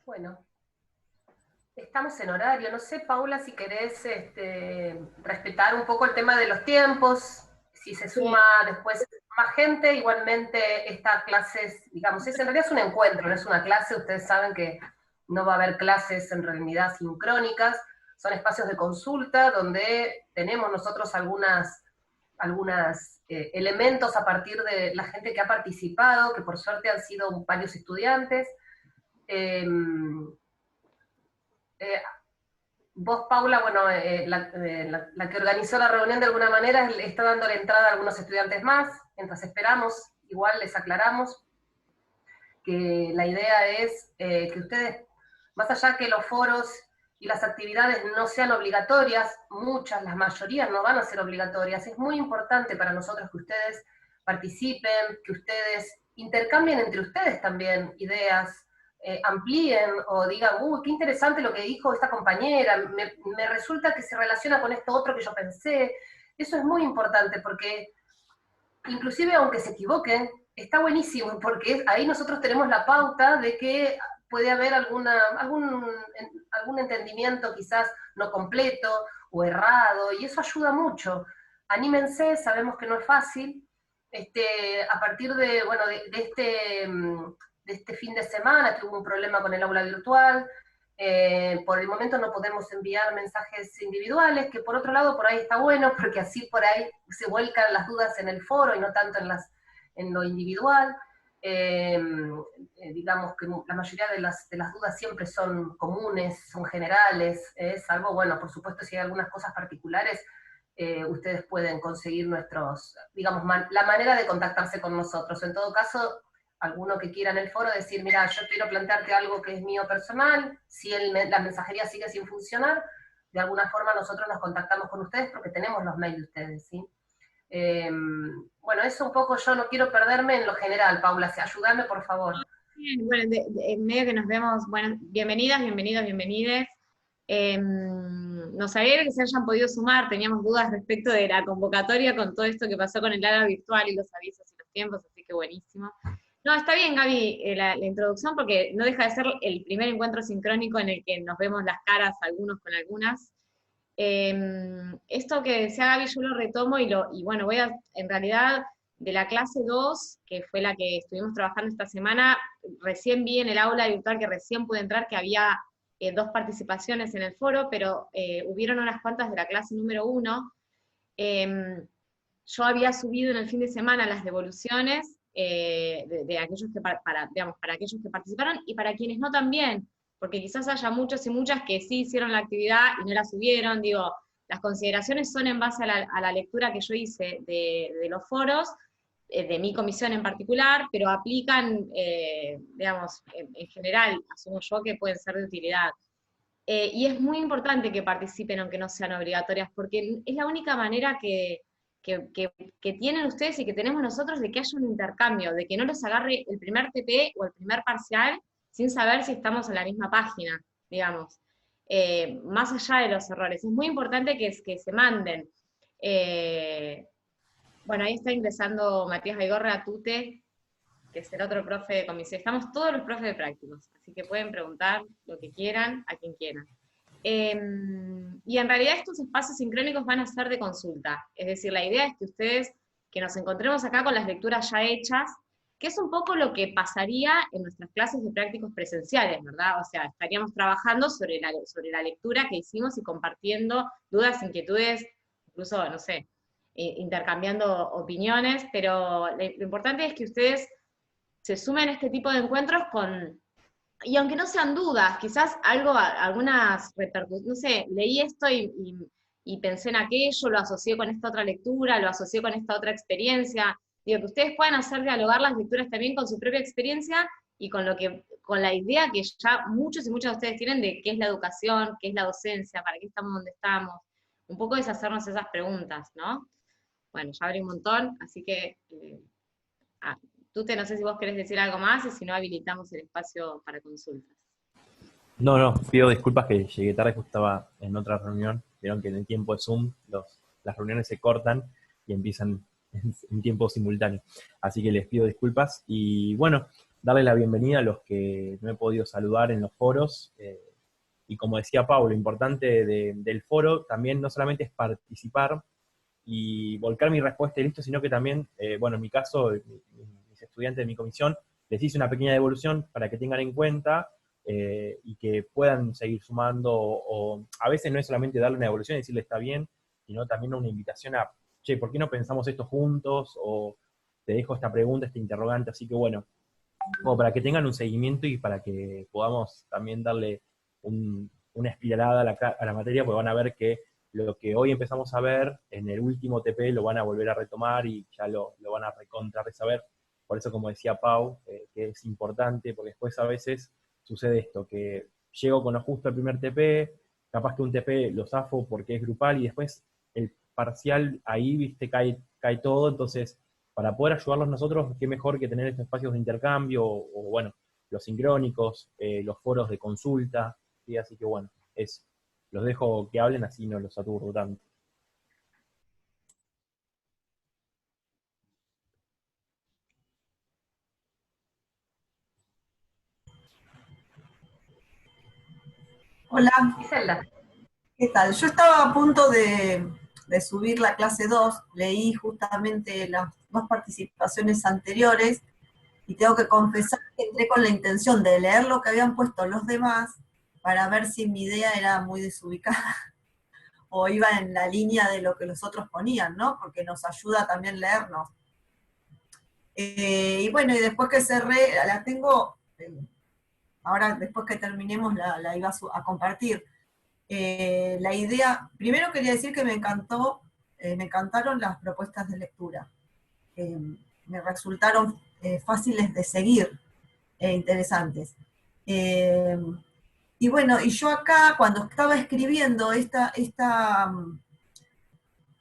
Bueno, estamos en horario. No sé, Paula, si querés respetar un poco el tema de los tiempos, si se Sí, suma después más gente, igualmente esta clase, digamos, en realidad es un encuentro, no es una clase. Ustedes saben que no va a haber clases en realidad sincrónicas, son espacios de consulta donde tenemos nosotros algunas elementos a partir de la gente que ha participado, que por suerte han sido varios estudiantes. Eh, eh, Vos, Paula, bueno, la que organizó la reunión de alguna manera está dando la entrada a algunos estudiantes más. Mientras esperamos, igual les aclaramos que la idea es que ustedes, más allá que los foros y las actividades no sean obligatorias, muchas, las mayorías no van a ser obligatorias. Es muy importante para nosotros que ustedes participen, que ustedes intercambien entre ustedes también ideas, amplíen o digan, uy, qué interesante lo que dijo esta compañera, me resulta que se relaciona con esto otro que yo pensé. Eso es muy importante porque inclusive aunque se equivoquen, está buenísimo, porque ahí nosotros tenemos la pauta de que puede haber algún entendimiento quizás no completo o errado, y eso ayuda mucho. Anímense, sabemos que no es fácil. A partir de, bueno, de este fin de semana, que hubo un problema con el aula virtual, por el momento no podemos enviar mensajes individuales, que por otro lado por ahí está bueno, porque así por ahí se vuelcan las dudas en el foro y no tanto en lo individual. Eh, digamos que la mayoría de las dudas siempre son comunes, son generales, salvo, bueno, por supuesto si hay algunas cosas particulares, ustedes pueden conseguir digamos, la manera de contactarse con nosotros. En todo caso, alguno que quiera en el foro decir, mira, yo quiero plantearte algo que es mío personal, si la mensajería sigue sin funcionar, de alguna forma nosotros nos contactamos con ustedes porque tenemos los mails de ustedes, ¿sí? Eh, bueno, eso un poco yo no quiero perderme en lo general, Paula, ayúdame por favor. bien, bueno, en medio que nos vemos, bueno, bienvenidas, bienvenidos, bienvenides. Nos alegra que se hayan podido sumar, teníamos dudas respecto de la convocatoria con todo esto que pasó con el aula virtual y los avisos y los tiempos, así que buenísimo. No, está bien, Gaby, la introducción, porque no deja de ser el primer encuentro sincrónico en el que nos vemos las caras algunos con algunas. Esto que decía Gaby yo lo retomo y bueno, en realidad, de la clase 2 que fue la que estuvimos trabajando esta semana, recién vi en el aula virtual que recién pude entrar que había dos participaciones en el foro, pero hubieron unas cuantas de la clase número 1. Yo había subido en el fin de semana las devoluciones de aquellos que, digamos, para aquellos que participaron y para quienes no también, porque quizás haya muchos y muchas que sí hicieron la actividad y no la subieron. Digo, las consideraciones son en base a la lectura que yo hice de los foros, de mi comisión en particular, pero aplican, digamos, en general, asumo yo que pueden ser de utilidad. Y es muy importante que participen aunque no sean obligatorias, porque es la única manera que, que- que tienen ustedes y que tenemos nosotros de que haya un intercambio, de que no los agarre el primer TP o el primer parcial sin saber si estamos en la misma página, digamos. Más allá de los errores. Es muy importante que se manden. Eh, bueno, ahí está ingresando Matías Baigorra a TUTE, que es el otro profe de comisión. Estamos todos los profes de prácticos, así que pueden preguntar lo que quieran a quien quieran. Y en realidad estos espacios sincrónicos van a ser de consulta, es decir, la idea es que ustedes, que nos encontremos acá con las lecturas ya hechas, que es un poco lo que pasaría en nuestras clases de prácticos presenciales, ¿verdad? O sea, estaríamos trabajando sobre la lectura que hicimos y compartiendo dudas, inquietudes, incluso, no sé, intercambiando opiniones, pero lo importante es que ustedes se sumen a este tipo de encuentros y aunque no sean dudas, quizás algunas repercusiones, no sé, leí esto y pensé en aquello, lo asocié con esta otra lectura, lo asocié con esta otra experiencia. Digo, que ustedes puedan hacer dialogar las lecturas también con su propia experiencia y con la idea que ya muchos y muchas de ustedes tienen de qué es la educación, qué es la docencia, para qué estamos donde estamos. Un poco es hacernos esas preguntas, ¿no? Bueno, ya hablé un montón, así que Ah, no sé si vos querés decir algo más y si no habilitamos el espacio para consultas. No, no, pido disculpas que llegué tarde, justo estaba en otra reunión. Vieron que en el tiempo de Zoom las reuniones se cortan y empiezan en tiempo simultáneo. Así que les pido disculpas. Y bueno, darle la bienvenida a los que no he podido saludar en los foros. Y como decía Pau, lo importante del foro también no solamente es participar y volcar mi respuesta y listo, sino que también, bueno, en mi caso, mis estudiantes de mi comisión, les hice una pequeña devolución para que tengan en cuenta y que puedan seguir sumando, o a veces no es solamente darle una devolución y decirle está bien, sino también una invitación a, che, ¿por qué no pensamos esto juntos? O te dejo esta pregunta, este interrogante, así que bueno, como para que tengan un seguimiento y para que podamos también darle una espiralada a la materia, porque van a ver que lo que hoy empezamos a ver en el último TP lo van a volver a retomar y ya lo van a recontra resaber. Por eso, como decía Pau, que es importante, porque después a veces sucede esto, que llego con lo justo al primer TP, capaz que un TP lo zafo porque es grupal y después el parcial ahí, viste, cae todo, entonces para poder ayudarlos nosotros, qué mejor que tener estos espacios de intercambio, o bueno, los sincrónicos, los foros de consulta, ¿sí? Así que bueno, eso. Los dejo que hablen, así no los saturo tanto. Hola, Griselda. ¿qué tal? Yo estaba a punto de subir la clase 2, leí justamente las dos participaciones anteriores y tengo que confesar que entré con la intención de leer lo que habían puesto los demás para ver si mi idea era muy desubicada o iba en la línea de lo que los otros ponían, ¿no? Porque nos ayuda también leernos. Y bueno, y después que cerré, la tengo, ahora después que terminemos la iba a compartir. La idea, primero quería decir que me encantaron las propuestas de lectura. Me resultaron fáciles de seguir e interesantes. Y bueno, y yo acá, cuando estaba escribiendo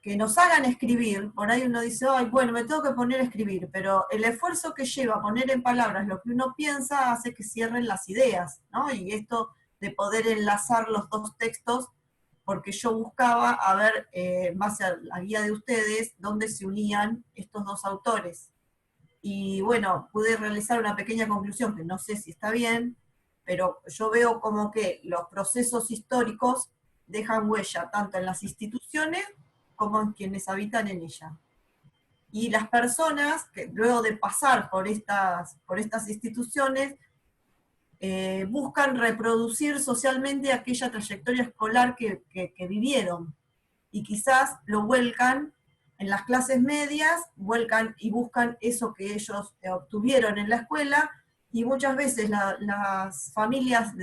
que nos hagan escribir, por ahí uno dice, ay, bueno, me tengo que poner a escribir, pero el esfuerzo que lleva a poner en palabras lo que uno piensa hace que cierren las ideas, ¿no? Y esto de poder enlazar los dos textos, porque yo buscaba a ver, en base a la guía de ustedes, dónde se unían estos dos autores. Y bueno, pude realizar una pequeña conclusión, que no sé si está bien, pero yo veo como que los procesos históricos dejan huella tanto en las instituciones como en quienes habitan en ella. Y las personas que luego de pasar por estas instituciones buscan reproducir socialmente aquella trayectoria escolar que vivieron, y quizás lo vuelcan en las clases medias, vuelcan y buscan eso que ellos obtuvieron en la escuela, y muchas veces las familias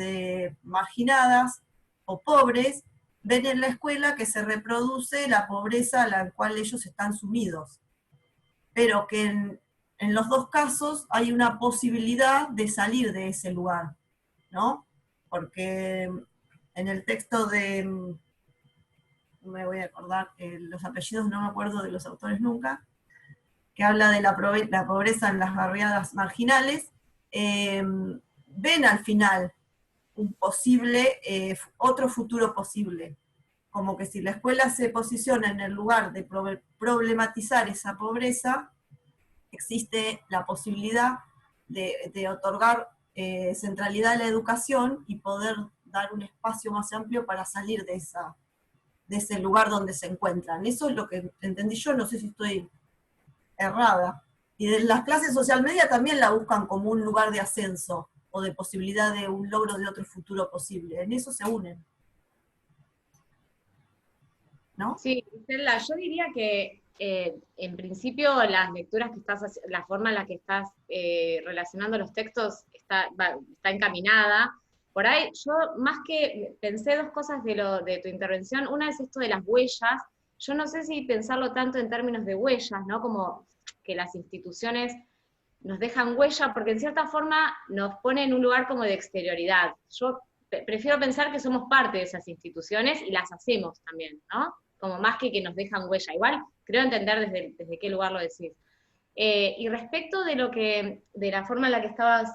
marginadas o pobres ven en la escuela que se reproduce la pobreza a la cual ellos están sumidos, pero que en los dos casos hay una posibilidad de salir de ese lugar, ¿no? Porque en el texto de, no me voy a acordar los apellidos, no me acuerdo de los autores nunca, que habla de la pobreza en las barriadas marginales, ven al final un posible, otro futuro posible, como que si la escuela se posiciona en el lugar de problematizar esa pobreza, existe la posibilidad de otorgar centralidad a la educación y poder dar un espacio más amplio para salir de ese lugar donde se encuentran. Eso es lo que entendí yo, no sé si estoy errada. Y de las clases social media también la buscan como un lugar de ascenso o de posibilidad de un logro de otro futuro posible. En eso se unen, ¿no? Sí, Griselda, yo diría que en principio las lecturas que estás, la forma en la que estás relacionando los textos está encaminada. Por ahí yo más que pensé dos cosas de tu intervención. Una es esto de las huellas. Yo no sé si pensarlo tanto en términos de huellas, ¿no? Como que las instituciones nos dejan huella, porque en cierta forma nos pone en un lugar como de exterioridad. Yo prefiero pensar que somos parte de esas instituciones y las hacemos también, ¿no? Como más que nos dejan huella. Igual creo entender desde qué lugar lo decís. Y respecto de la forma en la que estabas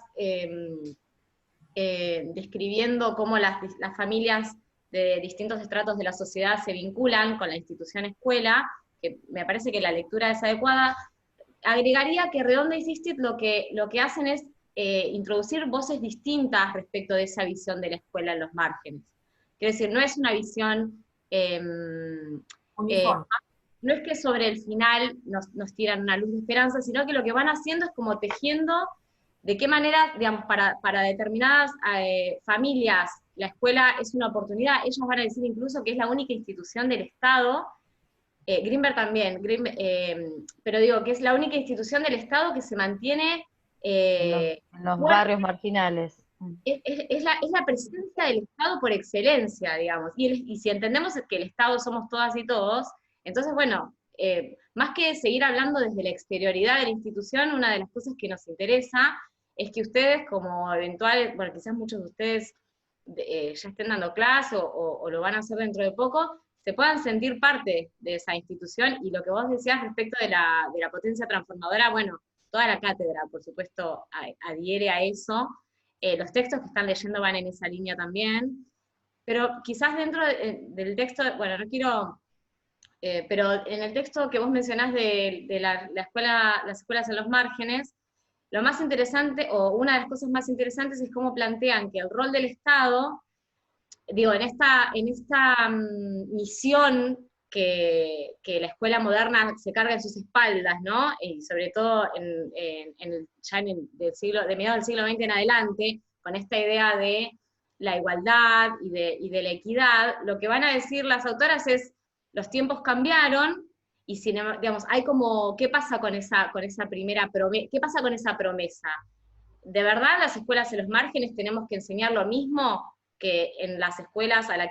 describiendo cómo las familias de distintos estratos de la sociedad se vinculan con la institución escuela, que me parece que la lectura es adecuada, agregaría que Redonda y Sistit lo que hacen es introducir voces distintas respecto de esa visión de la escuela en los márgenes. Quiero decir, no es una visión, Uniforme. no es que sobre el final nos tiran una luz de esperanza, sino que lo que van haciendo es como tejiendo de qué manera, digamos, para determinadas familias la escuela es una oportunidad. Ellos van a decir incluso que es la única institución del Estado, Greenberg también, pero digo que es la única institución del Estado que se mantiene en los barrios marginales. es la presencia del Estado por excelencia, digamos. Y si entendemos que el Estado somos todas y todos, entonces, bueno, más que seguir hablando desde la exterioridad de la institución, una de las cosas que nos interesa es que ustedes, como eventuales, bueno, quizás muchos de ustedes ya estén dando clase o lo van a hacer dentro de poco, se puedan sentir parte de esa institución, y lo que vos decías respecto de la potencia transformadora, bueno, toda la cátedra, por supuesto, adhiere a eso. Los textos que están leyendo van en esa línea también, pero quizás dentro del texto, bueno, no quiero, pero en el texto que vos mencionás de la escuela, las escuelas en los márgenes, lo más interesante, o una de las cosas más interesantes, es cómo plantean que el rol del Estado, digo, en esta misión que la escuela moderna se carga en sus espaldas, ¿no? Y sobre todo de mediados del siglo XX en adelante, con esta idea de la igualdad y de la equidad, lo que van a decir las autoras es, los tiempos cambiaron, y digamos, hay como, ¿qué pasa con esa primera promesa? ¿Qué pasa con esa promesa? ¿De verdad las escuelas en los márgenes tenemos que enseñar lo mismo que en las escuelas a las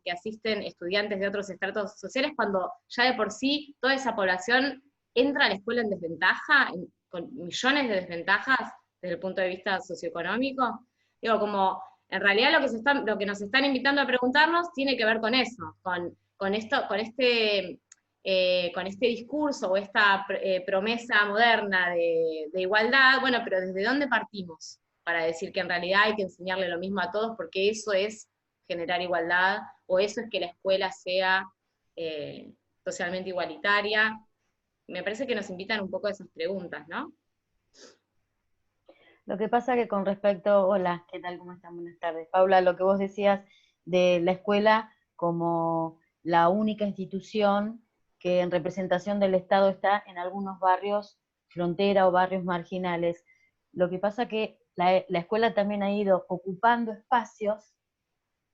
que asisten estudiantes de otros estratos sociales, cuando ya de por sí toda esa población entra a la escuela en desventaja, con millones de desventajas desde el punto de vista socioeconómico? Digo, como en realidad lo que nos están invitando a preguntarnos tiene que ver con eso, con este discurso o esta promesa moderna de igualdad. Bueno, pero ¿desde dónde partimos para decir que en realidad hay que enseñarle lo mismo a todos, porque eso es generar igualdad, o eso es que la escuela sea socialmente igualitaria? Me parece que nos invitan un poco a esas preguntas, ¿no? Lo que pasa que con respecto, hola, ¿qué tal? ¿Cómo están? Buenas tardes. Paula, lo que vos decías de la escuela como la única institución que en representación del Estado está en algunos barrios frontera o barrios marginales. Lo que pasa que la escuela también ha ido ocupando espacios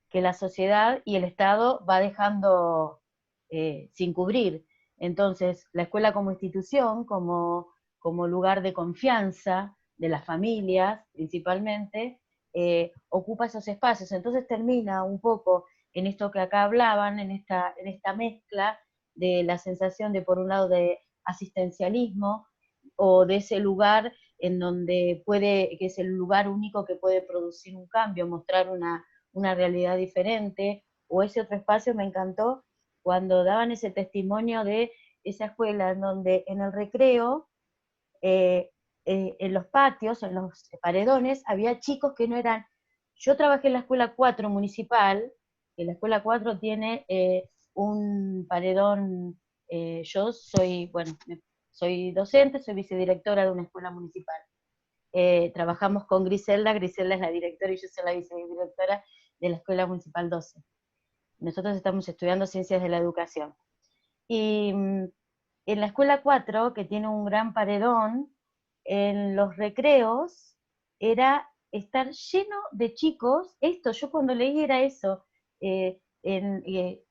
que la sociedad y el Estado va dejando sin cubrir. Entonces, la escuela como institución, como lugar de confianza de las familias principalmente, ocupa esos espacios. Entonces termina un poco en esto que acá hablaban, en esta mezcla de la sensación de, por un lado, de asistencialismo, o de ese lugar en donde que es el lugar único que puede producir un cambio, mostrar una realidad diferente, o ese otro espacio. Me encantó cuando daban ese testimonio de esa escuela en donde en el recreo, en los patios, en los paredones, había chicos que no eran... Yo trabajé en la escuela 4 municipal, que la escuela 4 tiene un paredón, yo soy docente, soy vicedirectora de una escuela municipal. Trabajamos con Griselda es la directora y yo soy la vicedirectora de la Escuela Municipal 12. Nosotros estamos estudiando Ciencias de la Educación. Y en la Escuela 4, que tiene un gran paredón, en los recreos era estar lleno de chicos. Yo cuando leí era eso,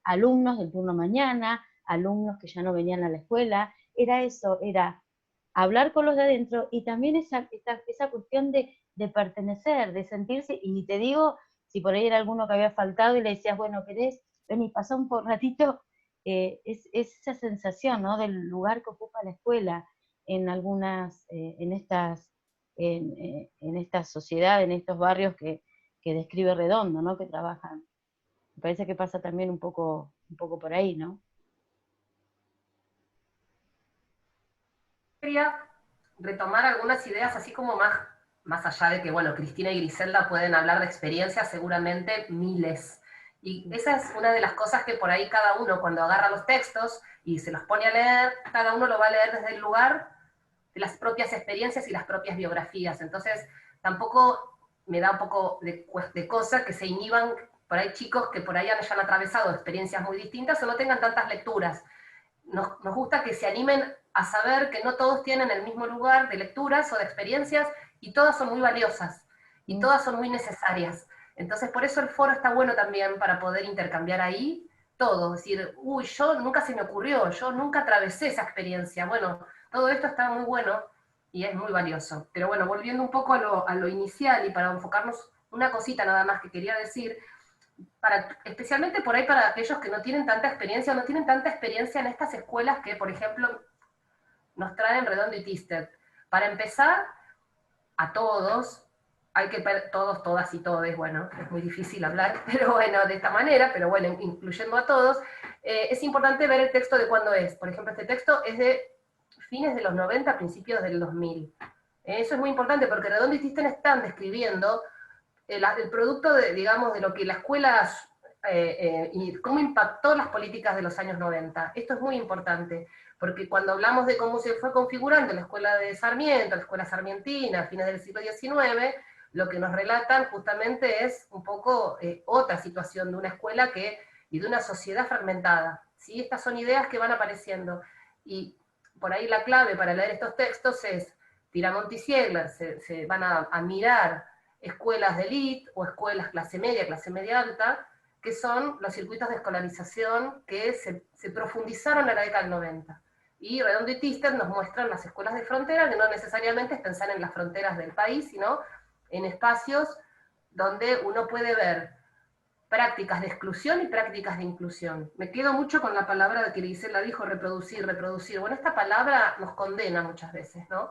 alumnos del turno mañana, alumnos que ya no venían a la escuela, era eso, era hablar con los de adentro, y también esa cuestión de pertenecer, de sentirse. Y te digo, si por ahí era alguno que había faltado y le decías, bueno, ¿querés venir, pasar un ratito? Es esa sensación, ¿no?, del lugar que ocupa la escuela en algunas, en esta sociedad, en estos barrios que describe Redondo, ¿no?, que trabajan. Me parece que pasa también un poco por ahí, ¿no? Quería retomar algunas ideas así como más allá de que, bueno, Cristina y Griselda pueden hablar de experiencias, seguramente miles. Y esa es una de las cosas que por ahí cada uno, cuando agarra los textos y se los pone a leer, cada uno lo va a leer desde el lugar de las propias experiencias y las propias biografías. Entonces, tampoco me da un poco de cosa que se inhiban por ahí chicos que por ahí hayan atravesado experiencias muy distintas o no tengan tantas lecturas. Nos gusta que se animen a saber que no todos tienen el mismo lugar de lecturas o de experiencias y todas son muy valiosas y todas son muy necesarias. Entonces por eso el foro está bueno también para poder intercambiar ahí todo, es decir, uy, yo nunca se me ocurrió, yo nunca atravesé esa experiencia. Bueno, todo esto está muy bueno y es muy valioso. Pero bueno, volviendo un poco a lo inicial y para enfocarnos una cosita nada más que quería decir, especialmente por ahí para aquellos que no tienen tanta experiencia, no tienen tanta experiencia en estas escuelas que, por ejemplo, nos traen Redondo y Thyssen. Para empezar, a todos, hay que todos, todas y todes, bueno, es muy difícil hablar, pero bueno, de esta manera, pero bueno, incluyendo a todos, es importante ver el texto de cuándo es. Por ejemplo, este texto es de fines de los 90, principios del 2000. Eso es muy importante porque Redondo y Thyssen están describiendo el producto, digamos, de lo que la escuela y cómo impactó las políticas de los años 90. Esto es muy importante, porque cuando hablamos de cómo se fue configurando la escuela de Sarmiento, la escuela sarmientina, a fines del siglo XIX, lo que nos relatan justamente es un poco otra situación de una escuela y de una sociedad fragmentada. ¿Sí? Estas son ideas que van apareciendo, y por ahí la clave para leer estos textos es Tiramont y Ziegler, se van a mirar escuelas de élite o escuelas clase media alta, que son los circuitos de escolarización que se profundizaron en la década del 90. Y Redondo y Thyssen nos muestran las escuelas de frontera, que no necesariamente es pensar en las fronteras del país, sino en espacios donde uno puede ver prácticas de exclusión y prácticas de inclusión. Me quedo mucho con la palabra que Gisela dijo, reproducir. Bueno, esta palabra nos condena muchas veces, ¿no?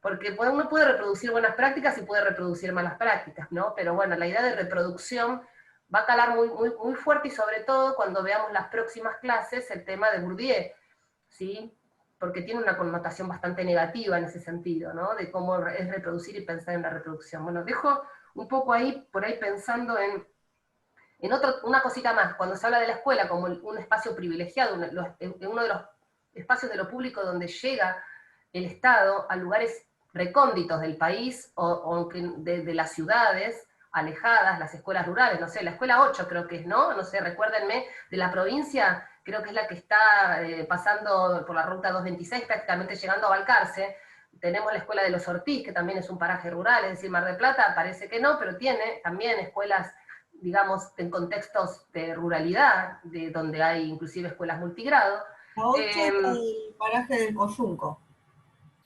Porque uno puede reproducir buenas prácticas y puede reproducir malas prácticas, ¿no? Pero bueno, la idea de reproducción va a calar muy, muy, muy fuerte, y sobre todo cuando veamos las próximas clases el tema de Bourdieu, ¿sí? Porque tiene una connotación bastante negativa en ese sentido, ¿no? De cómo es reproducir y pensar en la reproducción. Bueno, dejo un poco por ahí pensando en una cosita más. Cuando se habla de la escuela como un espacio privilegiado, uno de los espacios de lo público donde llega el Estado a lugares recónditos del país o de las ciudades alejadas, las escuelas rurales, no sé, la escuela 8 creo que es, ¿no? No sé, recuérdenme, de la provincia, creo que es la que está pasando por la ruta 226, prácticamente llegando a Balcarce. Tenemos la escuela de los Ortiz, que también es un paraje rural, es decir, Mar del Plata parece que no, pero tiene también escuelas, digamos, en contextos de ruralidad, donde hay inclusive escuelas multigrado. La 8 es el paraje del Coyunco.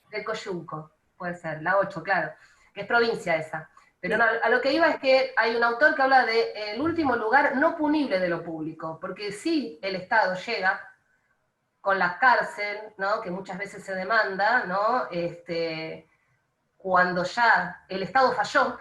Del Coyunco, puede ser, la 8, claro, que es provincia esa. Pero no, a lo que iba es que hay un autor que habla de el último lugar no punible de lo público, porque sí el Estado llega con la cárcel, ¿no? Que muchas veces se demanda, ¿no? Cuando ya el Estado falló,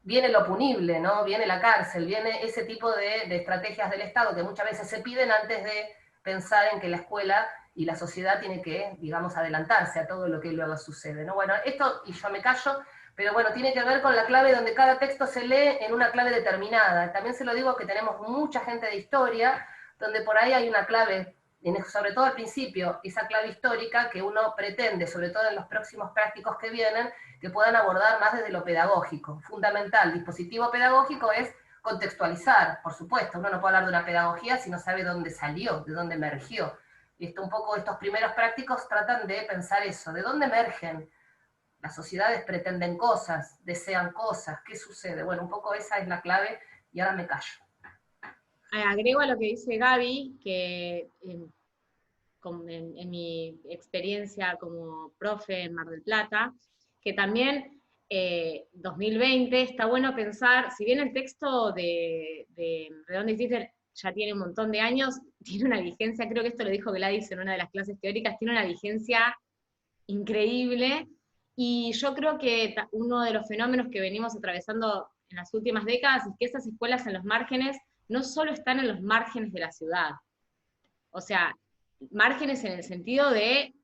viene lo punible, ¿no? Viene la cárcel, viene ese tipo de estrategias del Estado que muchas veces se piden antes de pensar en que la escuela y la sociedad tiene que, digamos, adelantarse a todo lo que luego sucede, ¿no? Bueno, esto, y yo me callo, pero bueno, tiene que ver con la clave donde cada texto se lee en una clave determinada. También se lo digo que tenemos mucha gente de historia, donde por ahí hay una clave, sobre todo al principio, esa clave histórica que uno pretende, sobre todo en los próximos prácticos que vienen, que puedan abordar más desde lo pedagógico. Fundamental, dispositivo pedagógico es contextualizar, por supuesto. Uno no puede hablar de una pedagogía si no sabe dónde salió, de dónde emergió. Y un poco estos primeros prácticos tratan de pensar eso, de dónde emergen. Las sociedades pretenden cosas, desean cosas, ¿qué sucede? Bueno, un poco esa es la clave, y ahora me callo. Agrego a lo que dice Gaby, que en mi experiencia como profe en Mar del Plata, que también 2020 está bueno pensar, si bien el texto de Redondo y Thyssen ya tiene un montón de años, tiene una vigencia, creo que esto lo dijo Gladys en una de las clases teóricas, tiene una vigencia increíble, y yo creo que uno de los fenómenos que venimos atravesando en las últimas décadas es que esas escuelas en los márgenes no solo están en los márgenes de la ciudad, o sea, márgenes en el sentido de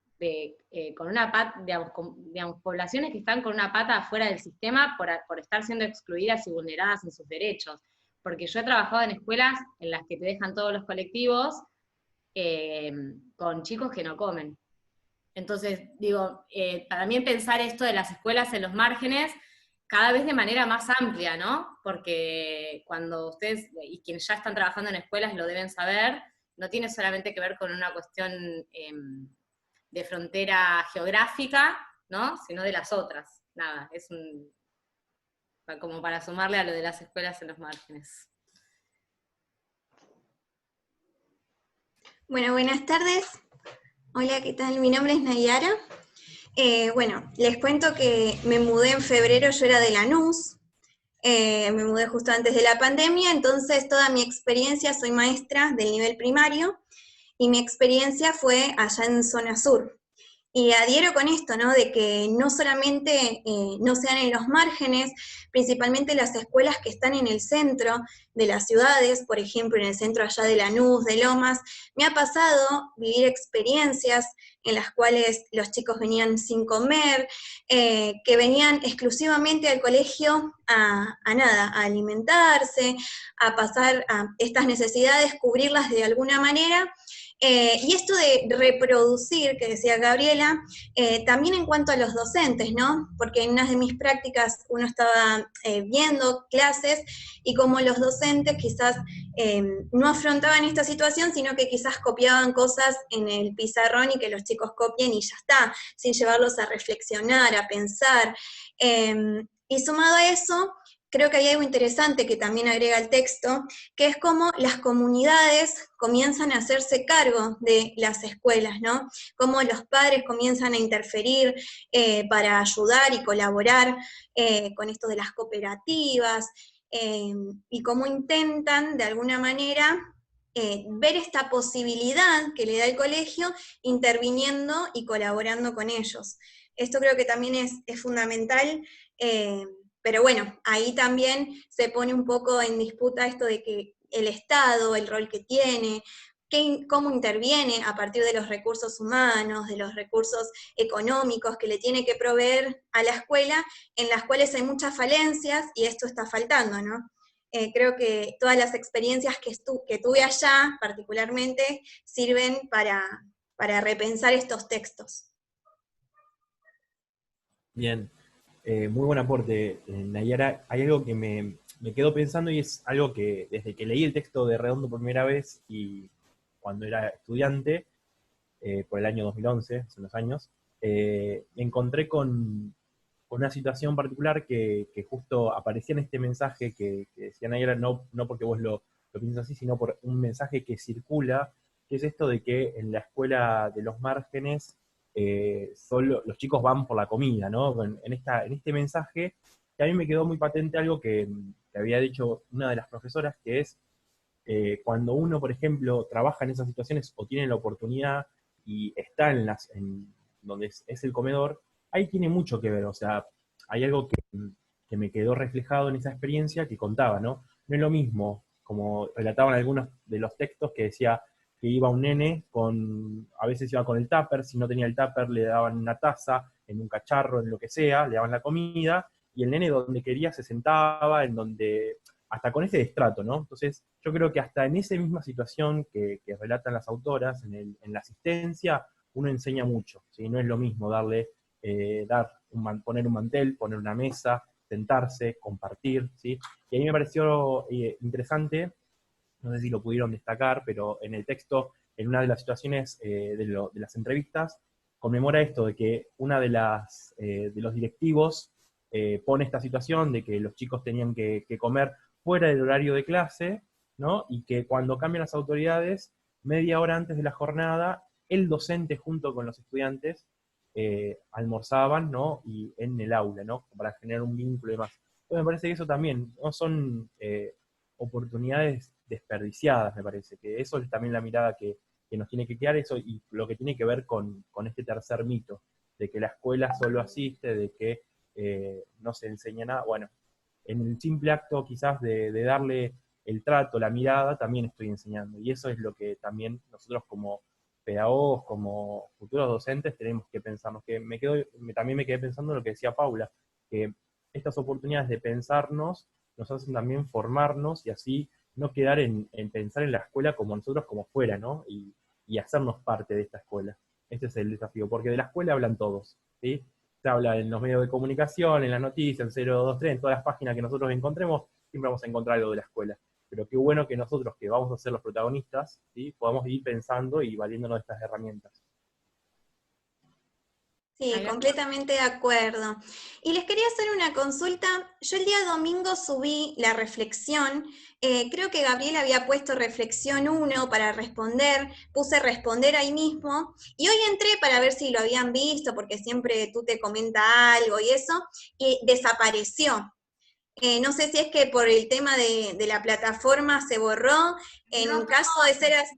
con una pata, digamos, poblaciones que están con una pata afuera del sistema por estar siendo excluidas y vulneradas en sus derechos. Porque yo he trabajado en escuelas en las que te dejan todos los colectivos con chicos que no comen. Entonces, digo, también pensar esto de las escuelas en los márgenes cada vez de manera más amplia, ¿no? Porque cuando ustedes, y quienes ya están trabajando en escuelas lo deben saber, no tiene solamente que ver con una cuestión de frontera geográfica, ¿no? Sino de las otras. Nada, es como para sumarle a lo de las escuelas en los márgenes. Bueno, buenas tardes. Hola, ¿qué tal? Mi nombre es Nayara. Bueno, les cuento que me mudé en febrero, yo era de Lanús, me mudé justo antes de la pandemia, entonces toda mi experiencia, soy maestra del nivel primario, y mi experiencia fue allá en zona sur. Y adhiero con esto, ¿no? De que no solamente no sean en los márgenes, principalmente las escuelas que están en el centro de las ciudades, por ejemplo, en el centro allá de Lanús, de Lomas, me ha pasado vivir experiencias en las cuales los chicos venían sin comer, que venían exclusivamente al colegio a nada, a alimentarse, a pasar a estas necesidades, cubrirlas de alguna manera. Y esto de reproducir, que decía Gabriela, también en cuanto a los docentes, ¿no? Porque en unas de mis prácticas uno estaba viendo clases y como los docentes quizás no afrontaban esta situación, sino que quizás copiaban cosas en el pizarrón y que los chicos copien y ya está, sin llevarlos a reflexionar, a pensar. Y sumado a eso, creo que hay algo interesante que también agrega el texto, que es cómo las comunidades comienzan a hacerse cargo de las escuelas, ¿no? Cómo los padres comienzan a interferir para ayudar y colaborar con esto de las cooperativas, y cómo intentan, de alguna manera, ver esta posibilidad que le da el colegio, interviniendo y colaborando con ellos. Esto creo que también es fundamental, pero bueno, ahí también se pone un poco en disputa esto de que el Estado, el rol que tiene, cómo interviene a partir de los recursos humanos, de los recursos económicos que le tiene que proveer a la escuela, en las cuales hay muchas falencias y esto está faltando, ¿no? Creo que todas las experiencias que tuve allá, particularmente, sirven para repensar estos textos. Bien, muy buen aporte, Nayara. Hay algo que me quedo pensando y es algo que desde que leí el texto de Redondo por primera vez y cuando era estudiante, por el año 2011, hace unos años, me encontré con una situación particular que justo aparecía en este mensaje que decía Nayara, no porque vos lo piensas así, sino por un mensaje que circula, que es esto de que en la escuela de los márgenes solo los chicos van por la comida, ¿no? En este mensaje, que a mí me quedó muy patente algo que había dicho una de las profesoras, que es cuando uno, por ejemplo, trabaja en esas situaciones o tiene la oportunidad y está en donde es el comedor, ahí tiene mucho que ver, o sea, hay algo que me quedó reflejado en esa experiencia que contaba, ¿no? No es lo mismo, como relataban algunos de los textos, que decía que iba un nene a veces iba con el tupper, si no tenía el tupper le daban una taza, en un cacharro, en lo que sea, le daban la comida, y el nene donde quería se sentaba, en donde, hasta con ese destrato, ¿no? Entonces, yo creo que hasta en esa misma situación que relatan las autoras, en la asistencia, uno enseña mucho, ¿sí? No es lo mismo poner un mantel, poner una mesa, sentarse, compartir, ¿sí? Y ahí me pareció interesante, no sé si lo pudieron destacar, pero en el texto, en una de las situaciones de las entrevistas, conmemora esto de que una de los directivos pone esta situación de que los chicos tenían que comer fuera del horario de clase, ¿no? Y que cuando cambian las autoridades, media hora antes de la jornada, el docente junto con los estudiantes almorzaban, ¿no? Y en el aula, ¿no? Para generar un vínculo y demás. Entonces me parece que eso también no son oportunidades desperdiciadas, me parece, que eso es también la mirada que nos tiene que quedar, eso, y lo que tiene que ver con este tercer mito, de que la escuela solo asiste, de que no se enseña nada. Bueno, en el simple acto quizás de darle el trato, la mirada, también estoy enseñando, y eso es lo que también nosotros como pedagogos, como futuros docentes, tenemos que pensarnos, que también me quedé pensando en lo que decía Paula, que estas oportunidades de pensarnos nos hacen también formarnos y así no quedar en pensar en la escuela como nosotros como fuera, ¿no? Y hacernos parte de esta escuela. Este es el desafío, porque de la escuela hablan todos, ¿sí? se habla en los medios de comunicación, en las noticias, en 023, en todas las páginas que nosotros encontremos, siempre vamos a encontrar algo de la escuela. Pero qué bueno que nosotros, que vamos a ser los protagonistas, ¿sí?, podamos ir pensando y valiéndonos de estas herramientas. Sí, completamente de acuerdo. Y les quería hacer una consulta. Yo el día domingo subí la reflexión. Creo que Gabriel había puesto reflexión 1 para responder. Puse responder ahí mismo. Y hoy entré para ver si lo habían visto, porque siempre tú te comentas algo y eso, y desapareció. No sé si es que por el tema de la plataforma se borró. En caso de ser así.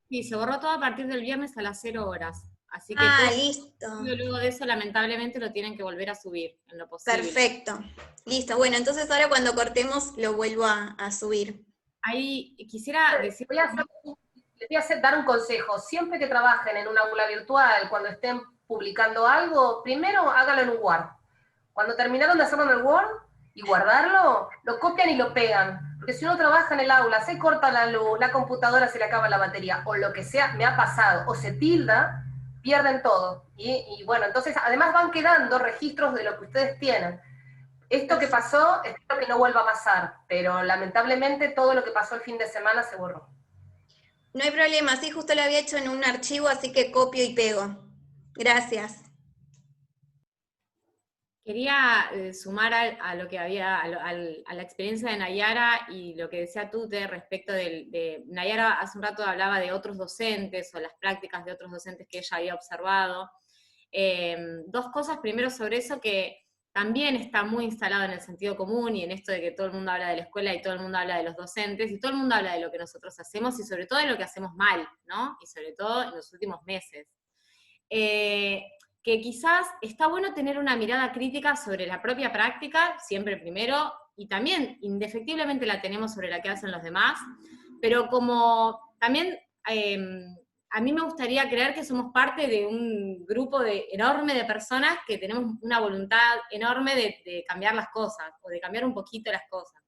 Sí, se borró todo a partir del viernes a las 0 horas. Así que Listo. luego de eso, lamentablemente, lo tienen que volver a subir en lo posible. Perfecto. Listo. Bueno, entonces ahora cuando cortemos lo vuelvo a subir. Ahí quisiera decir... Les voy a dar un consejo. Siempre que trabajen en un aula virtual, cuando estén publicando algo, primero hágalo en un Word. Cuando terminaron de hacerlo en el Word y guardarlo, lo copian y lo pegan. Porque si uno trabaja en el aula, se corta la luz, la computadora se le acaba la batería, o lo que sea, me ha pasado, o se tilda, pierden todo. Y bueno, entonces además van quedando registros de lo que ustedes tienen. Esto que pasó, espero que no vuelva a pasar, pero lamentablemente todo lo que pasó el fin de semana se borró. No hay problema, sí, justo lo había hecho en un archivo, así que copio y pego. Gracias. Quería sumar a lo que había, a la experiencia de Nayara y lo que decía Tute respecto de Nayara hace un rato hablaba de otros docentes o las prácticas de otros docentes que ella había observado. Dos cosas, primero sobre eso que también está muy instalado en el sentido común y en esto de que todo el mundo habla de la escuela y todo el mundo habla de los docentes y todo el mundo habla de lo que nosotros hacemos y sobre todo de lo que hacemos mal, ¿no? Y sobre todo en los últimos meses. Que quizás está bueno tener una mirada crítica sobre la propia práctica, siempre primero, y también indefectiblemente la tenemos sobre la que hacen los demás, pero como también a mí me gustaría creer que somos parte de un grupo enorme de personas que tenemos una voluntad enorme de cambiar las cosas, o de cambiar un poquito las cosas.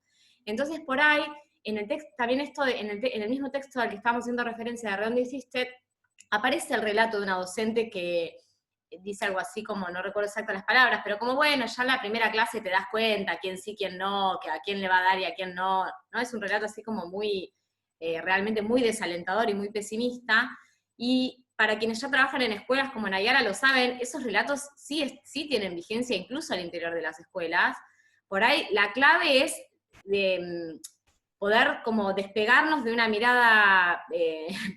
Entonces por ahí, en el texto, también esto en el mismo texto al que estamos haciendo referencia de Redondo y Sistet, aparece el relato de una docente que dice algo así como, no recuerdo exacto las palabras, pero como bueno, ya en la primera clase te das cuenta quién sí, quién no, que a quién le va a dar y a quién no, ¿no? Es un relato así como muy, realmente muy desalentador y muy pesimista, y para quienes ya trabajan en escuelas como Nayara lo saben, esos relatos sí tienen vigencia incluso al interior de las escuelas. Por ahí la clave es de poder como despegarnos de una mirada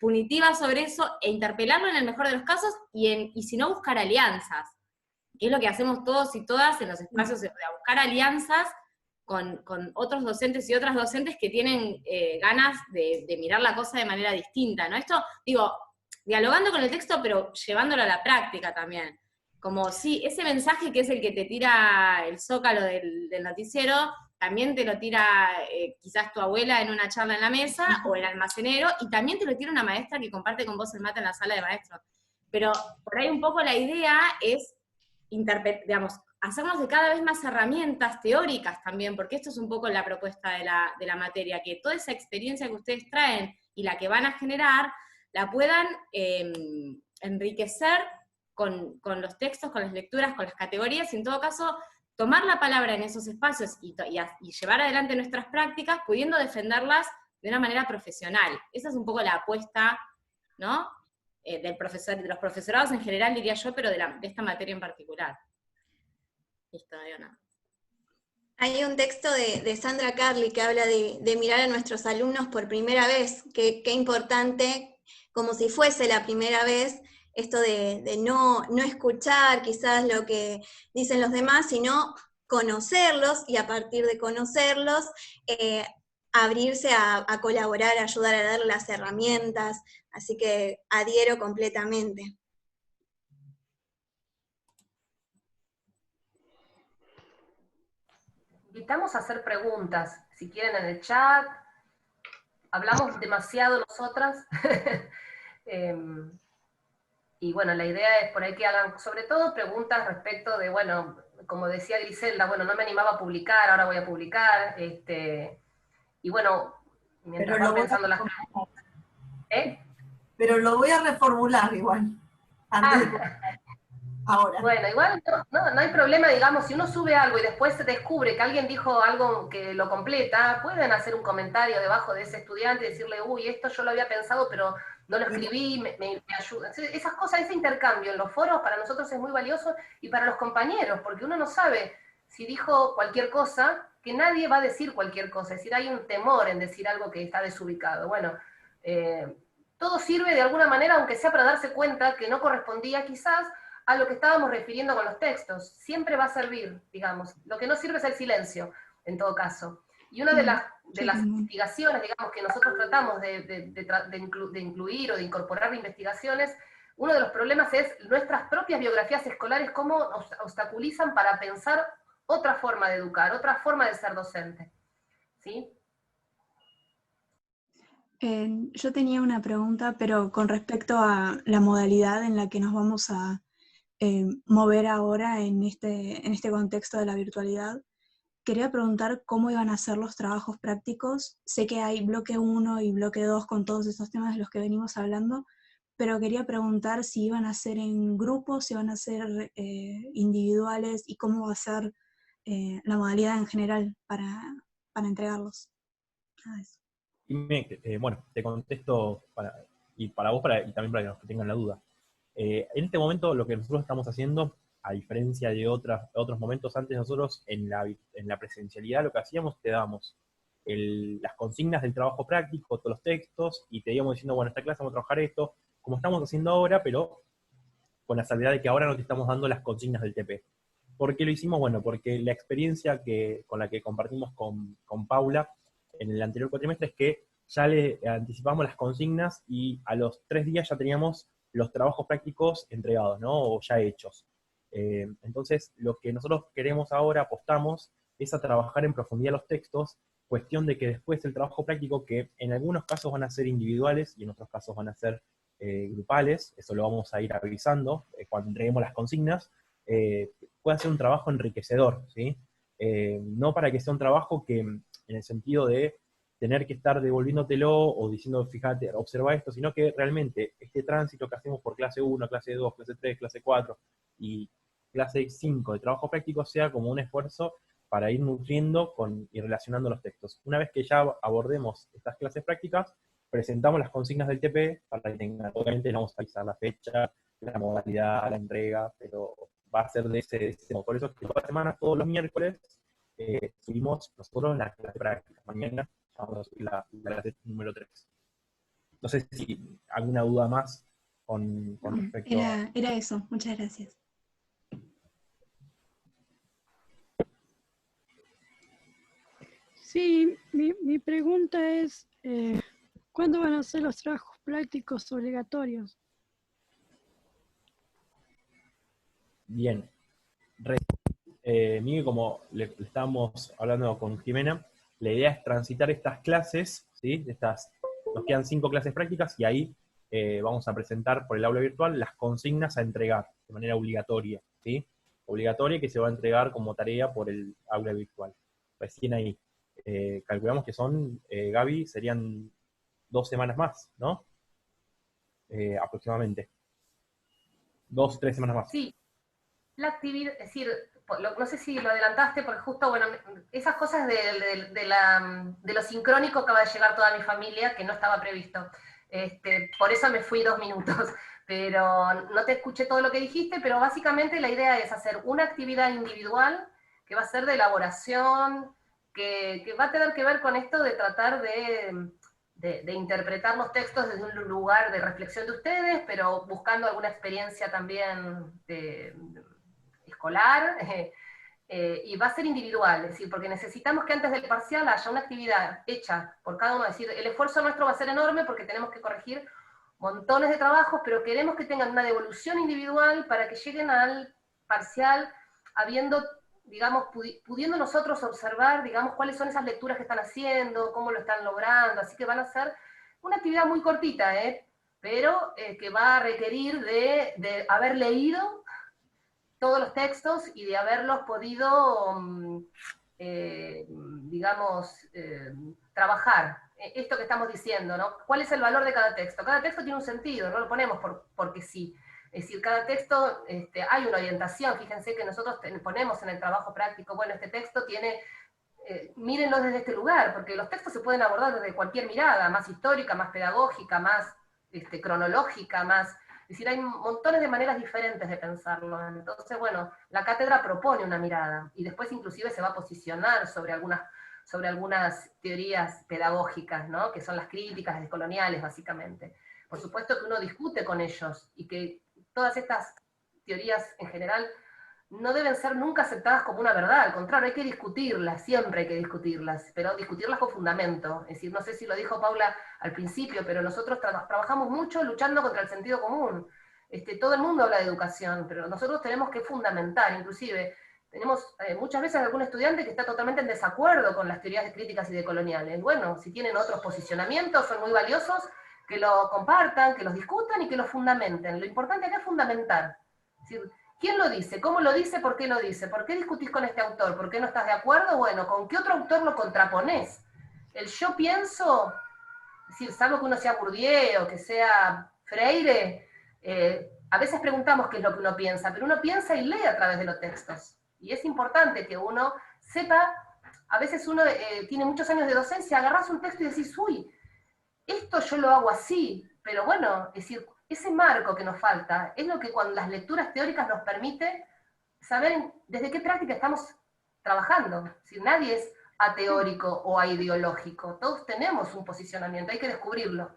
punitiva sobre eso e interpelarlo en el mejor de los casos y si no, buscar alianzas, que es lo que hacemos todos y todas en los espacios de buscar alianzas con otros docentes y otras docentes que tienen ganas de mirar la cosa de manera distinta, ¿no? Esto, digo, dialogando con el texto, pero llevándolo a la práctica también. Como sí, ese mensaje que es el que te tira el zócalo del noticiero, también te lo tira quizás tu abuela en una charla en la mesa, o el almacenero, y también te lo tira una maestra que comparte con vos el mate en la sala de maestros. Pero por ahí un poco la idea es, digamos, hacernos de cada vez más herramientas teóricas también, porque esto es un poco la propuesta de la materia, que toda esa experiencia que ustedes traen y la que van a generar, la puedan enriquecer con los textos, con las lecturas, con las categorías, y en todo caso, tomar la palabra en esos espacios y llevar adelante nuestras prácticas, pudiendo defenderlas de una manera profesional. Esa es un poco la apuesta, ¿no? De los profesorados en general, diría yo, pero de esta materia en particular. Listo, Diana. Hay un texto de Sandra Carli que habla de mirar a nuestros alumnos por primera vez, qué importante, como si fuese la primera vez, esto de no escuchar quizás lo que dicen los demás, sino conocerlos, y a partir de conocerlos, abrirse a colaborar, a ayudar a dar las herramientas, así que adhiero completamente. Invitamos a hacer preguntas, si quieren en el chat. Hablamos demasiado nosotras. Y bueno, la idea es por ahí que hagan sobre todo preguntas respecto de, bueno, como decía Griselda, bueno, no me animaba a publicar, ahora voy a publicar, y bueno, mientras van pensando las preguntas. Pero lo voy a reformular igual. ahora. Bueno, igual no hay problema, digamos, si uno sube algo y después se descubre que alguien dijo algo que lo completa, pueden hacer un comentario debajo de ese estudiante y decirle, uy, esto yo lo había pensado, pero no lo escribí, me ayuda. Esas cosas, ese intercambio en los foros para nosotros es muy valioso y para los compañeros, porque uno no sabe si dijo cualquier cosa, que nadie va a decir cualquier cosa, es decir, hay un temor en decir algo que está desubicado. Bueno, todo sirve de alguna manera, aunque sea para darse cuenta que no correspondía quizás a lo que estábamos refiriendo con los textos. Siempre va a servir, digamos. Lo que no sirve es el silencio, en todo caso. Y una de las investigaciones, digamos, que nosotros tratamos de incluir o de incorporar de investigaciones, uno de los problemas es nuestras propias biografías escolares, cómo nos obstaculizan para pensar otra forma de educar, otra forma de ser docente. ¿Sí? Yo tenía una pregunta, pero con respecto a la modalidad en la que nos vamos a mover ahora en este contexto de la virtualidad. Quería preguntar cómo iban a ser los trabajos prácticos. Sé que hay bloque 1 y bloque 2 con todos estos temas de los que venimos hablando, pero quería preguntar si iban a ser en grupos, si iban a ser individuales y cómo va a ser la modalidad en general para entregarlos. Nada de eso. Bueno, te contesto para vos y también para los que tengan la duda. En este momento lo que nosotros estamos haciendo, a diferencia de otros momentos antes, nosotros en la presencialidad lo que hacíamos, te dábamos las consignas del trabajo práctico, todos los textos, y te íbamos diciendo, bueno, esta clase vamos a trabajar esto, como estamos haciendo ahora, pero con la salvedad de que ahora no te estamos dando las consignas del TP. ¿Por qué lo hicimos? Bueno, porque la experiencia con la que compartimos con Paula en el anterior cuatrimestre es que ya le anticipamos las consignas y a los 3 días ya teníamos los trabajos prácticos entregados, ¿no? O ya hechos. Entonces, lo que nosotros queremos ahora, apostamos, es a trabajar en profundidad los textos, cuestión de que después el trabajo práctico, que en algunos casos van a ser individuales y en otros casos van a ser grupales, eso lo vamos a ir avisando cuando entreguemos las consignas, pueda ser un trabajo enriquecedor, ¿sí? No para que sea un trabajo que, en el sentido de tener que estar devolviéndotelo o diciendo, fíjate, observa esto, sino que realmente este tránsito que hacemos por clase 1, clase 2, clase 3, clase 4 y clase 5 de trabajo práctico sea como un esfuerzo para ir nutriendo y relacionando los textos. Una vez que ya abordemos estas clases prácticas, presentamos las consignas del TP para que tengan, obviamente vamos a avisar la fecha, la modalidad, la entrega, pero va a ser de ese modo. Por eso es que todas las semanas, todos los miércoles, subimos nosotros la clase práctica. Mañana vamos a subir la clase número 3. No sé si alguna duda más con respecto a... Era eso, muchas gracias. Sí, mi pregunta es, ¿cuándo van a ser los trabajos prácticos obligatorios? Bien. Miguel, como le estábamos hablando con Jimena, la idea es transitar estas clases, ¿sí? Nos quedan 5 clases prácticas y ahí vamos a presentar por el aula virtual las consignas a entregar de manera obligatoria, ¿sí? Obligatoria, que se va a entregar como tarea por el aula virtual. Recién ahí. Calculamos que son, Gaby, serían 2 semanas más, ¿no? Aproximadamente. 2, 3 semanas más. Sí. La actividad, es decir, no sé si lo adelantaste, porque justo, bueno, esas cosas de lo sincrónico acaba de llegar toda mi familia, que no estaba previsto. Por eso me fui 2 minutos, pero no te escuché todo lo que dijiste, pero básicamente la idea es hacer una actividad individual, que va a ser de elaboración, que va a tener que ver con esto de tratar de interpretar los textos desde un lugar de reflexión de ustedes, pero buscando alguna experiencia también escolar, y va a ser individual, es decir, porque necesitamos que antes del parcial haya una actividad hecha por cada uno, es decir, el esfuerzo nuestro va a ser enorme porque tenemos que corregir montones de trabajos, pero queremos que tengan una devolución individual para que lleguen al parcial habiendo, digamos, pudiendo nosotros observar, digamos, cuáles son esas lecturas que están haciendo, cómo lo están logrando, así que van a ser una actividad muy cortita, pero que va a requerir de haber leído todos los textos y de haberlos podido, digamos, trabajar. Esto que estamos diciendo, ¿no? ¿Cuál es el valor de cada texto? Cada texto tiene un sentido, no lo ponemos porque sí. Es decir, cada texto hay una orientación. Fíjense que nosotros ponemos en el trabajo práctico, bueno, este texto tiene, mírenlo desde este lugar, porque los textos se pueden abordar desde cualquier mirada, más histórica, más pedagógica, más cronológica, más... Es decir, hay montones de maneras diferentes de pensarlo. Entonces, bueno, la cátedra propone una mirada, y después inclusive se va a posicionar sobre algunas teorías pedagógicas, ¿no? Que son las críticas descoloniales, básicamente. Por supuesto que uno discute con ellos, y que todas estas teorías en general no deben ser nunca aceptadas como una verdad, al contrario, hay que discutirlas, siempre hay que discutirlas, pero discutirlas con fundamento. Es decir, no sé si lo dijo Paula al principio, pero nosotros trabajamos mucho luchando contra el sentido común. Todo el mundo habla de educación, pero nosotros tenemos que fundamentar, inclusive, tenemos muchas veces algún estudiante que está totalmente en desacuerdo con las teorías críticas y decoloniales. Bueno, si tienen otros posicionamientos, son muy valiosos, que lo compartan, que los discutan y que los fundamenten. Lo importante acá es fundamentar. Es decir, ¿quién lo dice? ¿Cómo lo dice? ¿Por qué lo dice? ¿Por qué discutís con este autor? ¿Por qué no estás de acuerdo? Bueno, ¿con qué otro autor lo contraponés? El yo pienso, es decir, salvo que uno sea Bourdieu o que sea Freire, a veces preguntamos qué es lo que uno piensa, pero uno piensa y lee a través de los textos. Y es importante que uno sepa, a veces uno tiene muchos años de docencia, agarrás un texto y decís, uy, esto yo lo hago así, pero bueno, es decir, ese marco que nos falta es lo que con las lecturas teóricas nos permite saber desde qué práctica estamos trabajando. Si nadie es ateórico o aideológico, todos tenemos un posicionamiento, hay que descubrirlo,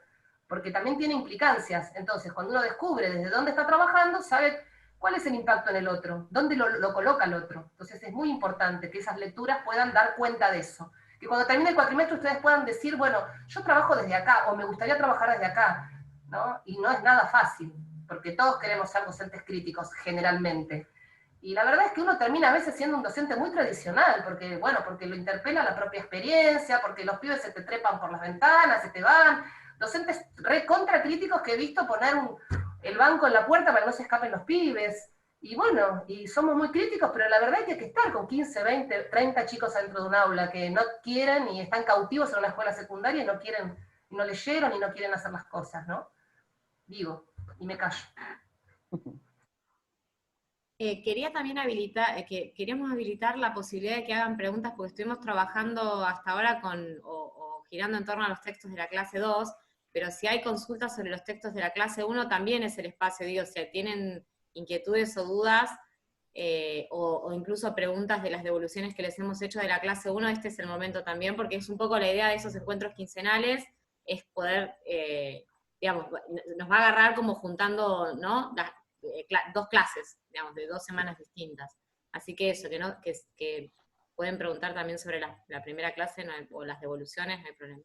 porque también tiene implicancias. Entonces, cuando uno descubre desde dónde está trabajando, sabe cuál es el impacto en el otro, dónde lo coloca el otro. Entonces es muy importante que esas lecturas puedan dar cuenta de eso. Que cuando termine el cuatrimestre ustedes puedan decir, bueno, yo trabajo desde acá, o me gustaría trabajar desde acá, ¿no? Y no es nada fácil, porque todos queremos ser docentes críticos, generalmente. Y la verdad es que uno termina a veces siendo un docente muy tradicional, porque, bueno, porque lo interpela la propia experiencia, porque los pibes se te trepan por las ventanas, se te van. Docentes recontra críticos que he visto poner el banco en la puerta para que no se escapen los pibes. Y bueno, y somos muy críticos, pero la verdad es que hay que estar con 15, 20, 30 chicos dentro de un aula que no quieren y están cautivos en una escuela secundaria y no quieren, y no leyeron y no quieren hacer las cosas, ¿no? Digo, y me callo. Quería también queríamos habilitar la posibilidad de que hagan preguntas, porque estuvimos trabajando hasta ahora o girando en torno a los textos de la clase 2, pero si hay consultas sobre los textos de la clase 1, también es el espacio, digo, si tienen inquietudes o dudas, o incluso preguntas de las devoluciones que les hemos hecho de la clase 1, este es el momento también, porque es un poco la idea de esos encuentros quincenales, es poder, digamos, nos va a agarrar como juntando, ¿no?, dos clases, digamos, de 2 semanas distintas. Así que eso, que pueden preguntar también sobre la primera clase o las devoluciones, no hay problema.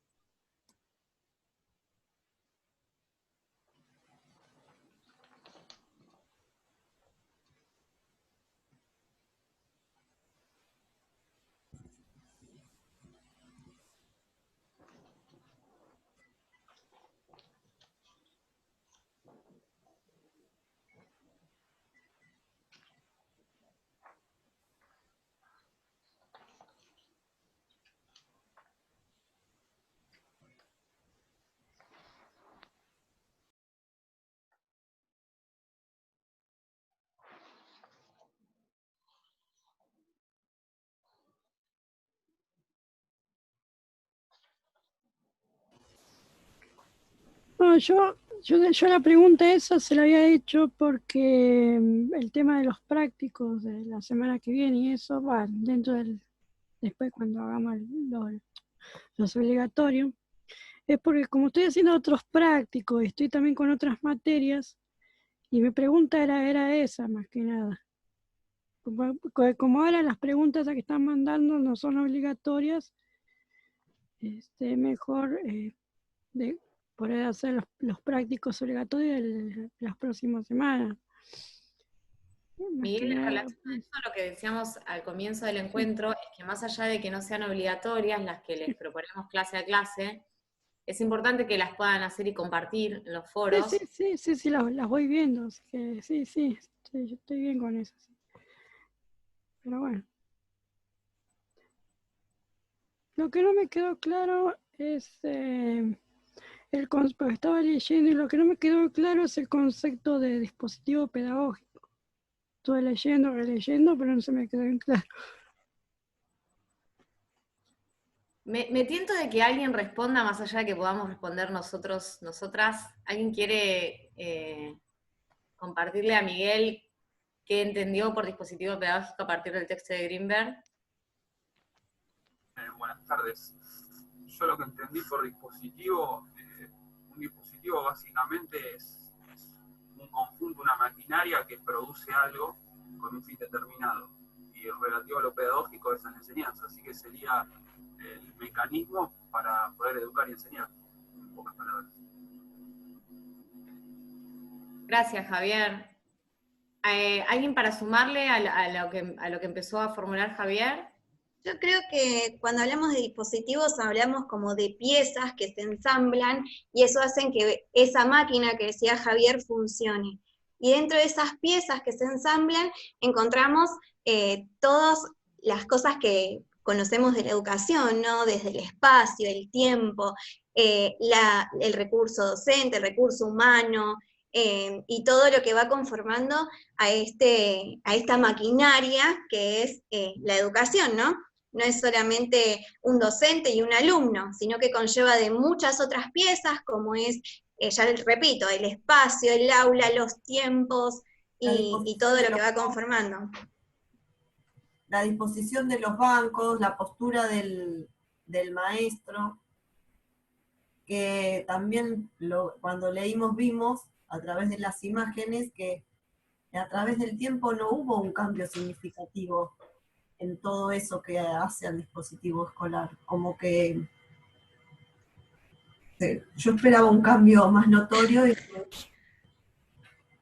No, yo la pregunta esa se la había hecho porque el tema de los prácticos de la semana que viene y eso va dentro después cuando hagamos los obligatorios, es porque como estoy haciendo otros prácticos, estoy también con otras materias, y mi pregunta era esa más que nada. Como ahora las preguntas que están mandando no son obligatorias, mejor de poder hacer los prácticos obligatorios las próximas semanas. Miguel, en relación a eso, lo que decíamos al comienzo del encuentro, es que más allá de que no sean obligatorias las que les proponemos clase a clase, es importante que las puedan hacer y compartir en los foros. Sí, las voy viendo, así que sí, yo estoy bien con eso. Sí. Pero bueno. Lo que no me quedó claro es Porque estaba leyendo y lo que no me quedó claro es el concepto de dispositivo pedagógico. Estuve leyendo, releyendo, pero no se me quedó bien claro. Me tiento de que alguien responda, más allá de que podamos responder nosotros, nosotras. ¿Alguien quiere compartirle a Miguel qué entendió por dispositivo pedagógico a partir del texto de Greenberg? Buenas tardes. Yo lo que entendí por dispositivo, un dispositivo básicamente es un conjunto, una maquinaria que produce algo con un fin determinado. Y relativo a lo pedagógico es la enseñanza, así que sería el mecanismo para poder educar y enseñar, en pocas palabras. Gracias, Javier. ¿Alguien para sumarle a lo que empezó a formular Javier? Yo creo que cuando hablamos de dispositivos hablamos como de piezas que se ensamblan y eso hace que esa máquina que decía Javier funcione. Y dentro de esas piezas que se ensamblan encontramos todas las cosas que conocemos de la educación, ¿no? Desde el espacio, el tiempo, el recurso docente, el recurso humano, y todo lo que va conformando a esta maquinaria que es la educación, ¿no? No es solamente un docente y un alumno, sino que conlleva de muchas otras piezas, como es, ya repito, el espacio, el aula, los tiempos y todo lo que va conformando. La disposición de los bancos, la postura del maestro, que también cuando leímos vimos a través de las imágenes que a través del tiempo no hubo un cambio significativo en todo eso que hace al dispositivo escolar. Como que yo esperaba un cambio más notorio y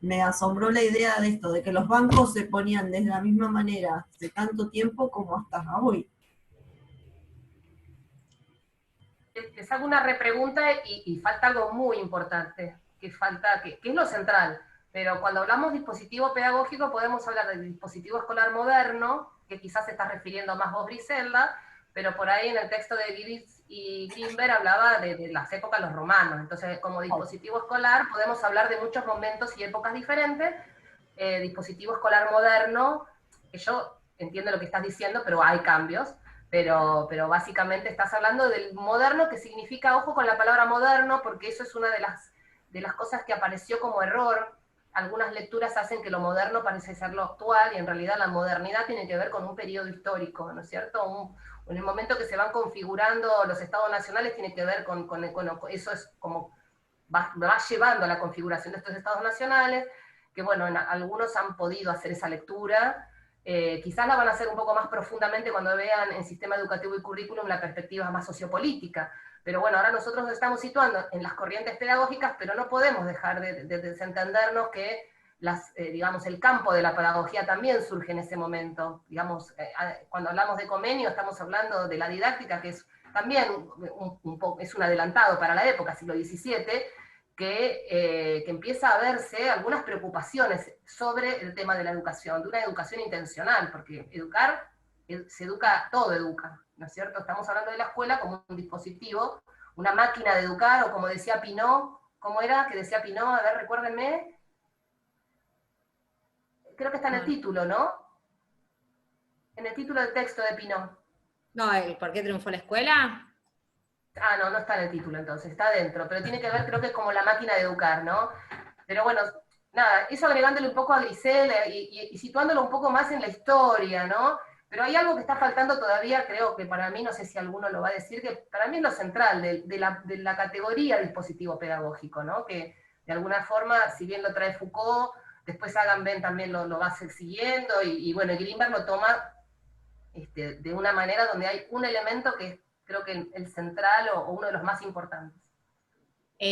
me asombró la idea de esto, de que los bancos se ponían de la misma manera hace tanto tiempo como hasta hoy. Les hago una repregunta y falta algo muy importante, que es lo central. Pero cuando hablamos de dispositivo pedagógico podemos hablar del dispositivo escolar moderno, que quizás se está refiriendo más vos, Griselda, pero por ahí en el texto de Gibbs y Greenberg hablaba de las épocas de los romanos. Entonces, como dispositivo escolar podemos hablar de muchos momentos y épocas diferentes. Dispositivo escolar moderno, que yo entiendo lo que estás diciendo, pero hay cambios. Pero básicamente estás hablando del moderno, que significa, ojo con la palabra moderno, porque eso es una de las cosas que apareció como error. Algunas lecturas hacen que lo moderno parece ser lo actual, y en realidad la modernidad tiene que ver con un periodo histórico, ¿no es cierto? En el momento que se van configurando los estados nacionales tiene que ver con eso, es como va llevando a la configuración de estos estados nacionales, que bueno, algunos han podido hacer esa lectura. Quizás la van a hacer un poco más profundamente cuando vean en sistema educativo y currículum la perspectiva más sociopolítica. Pero bueno, ahora nosotros nos estamos situando en las corrientes pedagógicas, pero no podemos dejar de desentendernos que digamos, el campo de la pedagogía también surge en ese momento. Digamos, cuando hablamos de Comenio estamos hablando de la didáctica, que es también es un adelantado para la época, siglo XVII, que empieza a verse algunas preocupaciones sobre el tema de la educación, de una educación intencional, porque educar, todo educa, ¿no es cierto? Estamos hablando de la escuela como un dispositivo, una máquina de educar, o como decía Pinot, ¿cómo era que decía Pinot? A ver, recuérdenme. Creo que está en el título, ¿no? En el título del texto de Pinot. No, el ¿por qué triunfó la escuela? Ah, no está en el título entonces, está adentro, pero tiene que ver, creo que es como la máquina de educar, ¿no? Pero bueno, nada, eso agregándole un poco a Griselda y situándolo un poco más en la historia, ¿no? Pero hay algo que está faltando todavía, creo que para mí, no sé si alguno lo va a decir, que para mí es lo central de la categoría dispositivo pedagógico, ¿no? Que de alguna forma, si bien lo trae Foucault, después Agamben también lo va siguiendo, y bueno, Greenberg lo toma de una manera donde hay un elemento que es, creo que el central o uno de los más importantes.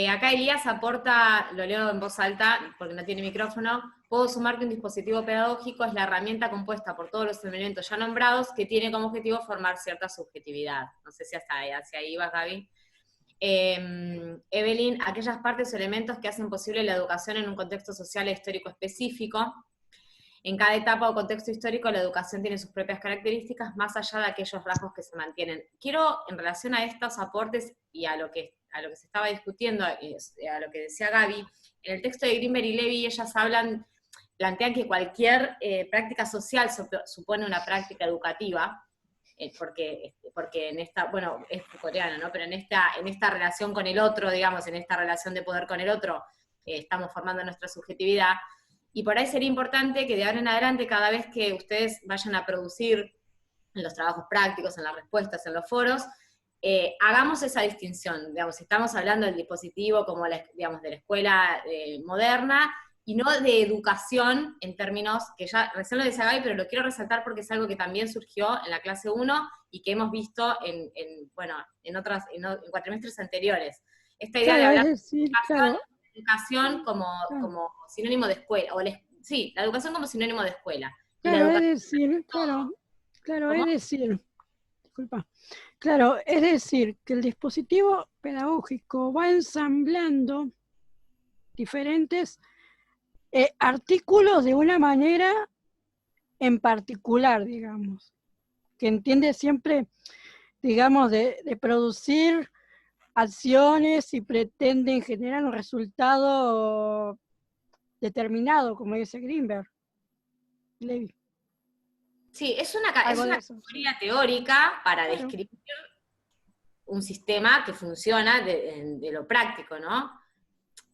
Acá Elías aporta, lo leo en voz alta porque no tiene micrófono: puedo sumar que un dispositivo pedagógico es la herramienta compuesta por todos los elementos ya nombrados que tiene como objetivo formar cierta subjetividad. No sé si hacia ahí vas, Gaby. Evelyn, aquellas partes o elementos que hacen posible la educación en un contexto social e histórico específico. En cada etapa o contexto histórico la educación tiene sus propias características más allá de aquellos rasgos que se mantienen. Quiero, en relación a estos aportes y a lo que a lo que se estaba discutiendo, a lo que decía Gaby, en el texto de Greenberg y Levy ellas plantean que cualquier práctica social supone una práctica educativa, porque en esta, bueno, es coreano, ¿no? Pero en esta relación con el otro, digamos, en esta relación de poder con el otro, estamos formando nuestra subjetividad, y por ahí sería importante que de ahora en adelante, cada vez que ustedes vayan a producir en los trabajos prácticos, en las respuestas, en los foros, hagamos esa distinción, digamos, estamos hablando del dispositivo como, digamos, de la escuela moderna, y no de educación en términos, que ya recién lo decía Gaby, pero lo quiero resaltar porque es algo que también surgió en la clase 1 y que hemos visto en cuatrimestres anteriores. Esta idea de hablar de educación como sinónimo de escuela, sí, la educación como sinónimo de escuela. Claro, es decir, que el dispositivo pedagógico va ensamblando diferentes artículos de una manera en particular, digamos, que entiende siempre, digamos, de producir acciones y pretenden generar un resultado determinado, como dice Greenberg. Levy. Sí, es una categoría teórica para describir un sistema que funciona de lo práctico, ¿no?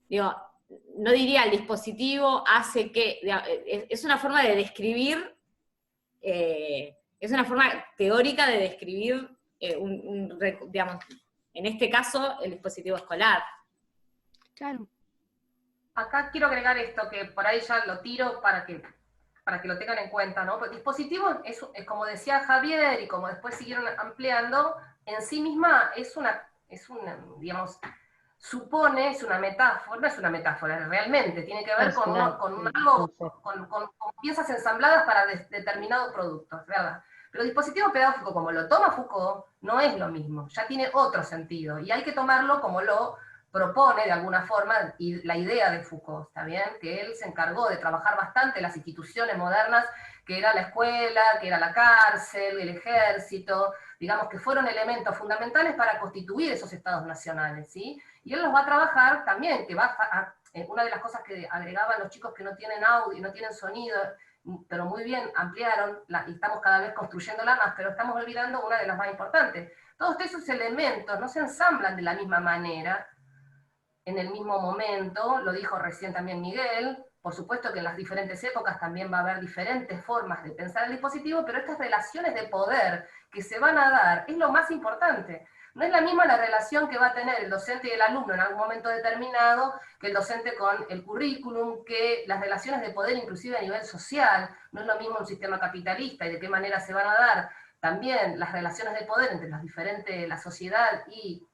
Digo, no diría el dispositivo hace que, es una forma de describir, es una forma teórica de describir, digamos, en este caso, el dispositivo escolar. Claro. Acá quiero agregar esto, que por ahí ya lo tiro para que lo tengan en cuenta, ¿no? Porque dispositivo es como decía Javier, y como después siguieron ampliando, en sí misma es una digamos, supone, es una metáfora, no es una metáfora, realmente, tiene que ver con piezas ensambladas para determinados productos, ¿verdad? Pero dispositivo pedagógico, como lo toma Foucault, no es lo mismo, ya tiene otro sentido, y hay que tomarlo como lo propone de alguna forma y la idea de Foucault, ¿está bien? Que él se encargó de trabajar bastante las instituciones modernas, que era la escuela, que era la cárcel, el ejército, digamos que fueron elementos fundamentales para constituir esos estados nacionales, ¿sí? Y él los va a trabajar también, que una de las cosas que agregaban los chicos que no tienen audio, no tienen sonido, pero muy bien ampliaron, y estamos cada vez construyéndola más, pero estamos olvidando una de las más importantes. Todos esos elementos no se ensamblan de la misma manera, en el mismo momento, lo dijo recién también Miguel, por supuesto que en las diferentes épocas también va a haber diferentes formas de pensar el dispositivo, pero estas relaciones de poder que se van a dar es lo más importante. No es la misma la relación que va a tener el docente y el alumno en algún momento determinado que el docente con el currículum, que las relaciones de poder inclusive a nivel social, no es lo mismo un sistema capitalista y de qué manera se van a dar también las relaciones de poder entre los diferentes, la sociedad y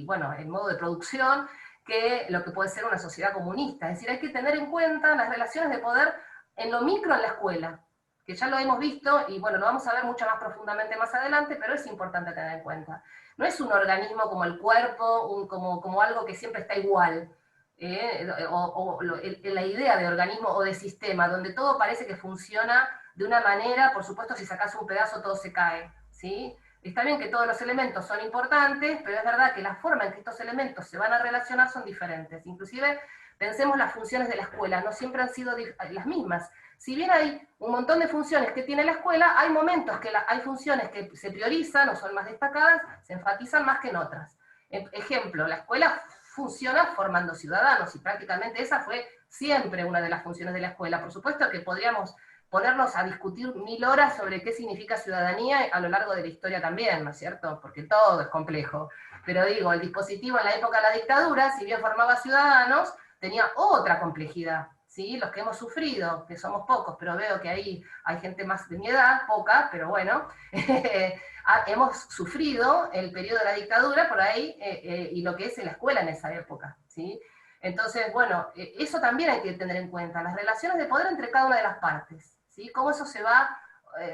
bueno, el modo de producción, que lo que puede ser una sociedad comunista. Es decir, hay que tener en cuenta las relaciones de poder en lo micro en la escuela, que ya lo hemos visto, y bueno, lo vamos a ver mucho más profundamente más adelante, pero es importante tener en cuenta. No es un organismo como el cuerpo, como algo que siempre está igual, la idea de organismo o de sistema, donde todo parece que funciona de una manera, por supuesto si sacas un pedazo todo se cae, ¿sí? Está bien que todos los elementos son importantes, pero es verdad que la forma en que estos elementos se van a relacionar son diferentes. Inclusive, pensemos las funciones de la escuela, no siempre han sido las mismas. Si bien hay un montón de funciones que tiene la escuela, hay momentos que hay funciones que se priorizan o son más destacadas, se enfatizan más que en otras. Ejemplo, la escuela funciona formando ciudadanos, y prácticamente esa fue siempre una de las funciones de la escuela. Por supuesto que podríamos ponernos a discutir 1000 horas sobre qué significa ciudadanía a lo largo de la historia también, ¿no es cierto? Porque todo es complejo. Pero digo, el dispositivo en la época de la dictadura, si bien formaba ciudadanos, tenía otra complejidad, ¿sí? Los que hemos sufrido, que somos pocos, pero veo que ahí hay gente más de mi edad, poca, pero bueno, hemos sufrido el periodo de la dictadura por ahí, y lo que es en la escuela en esa época, ¿sí? Entonces, bueno, eso también hay que tener en cuenta, las relaciones de poder entre cada una de las partes, ¿sí? Cómo eso se va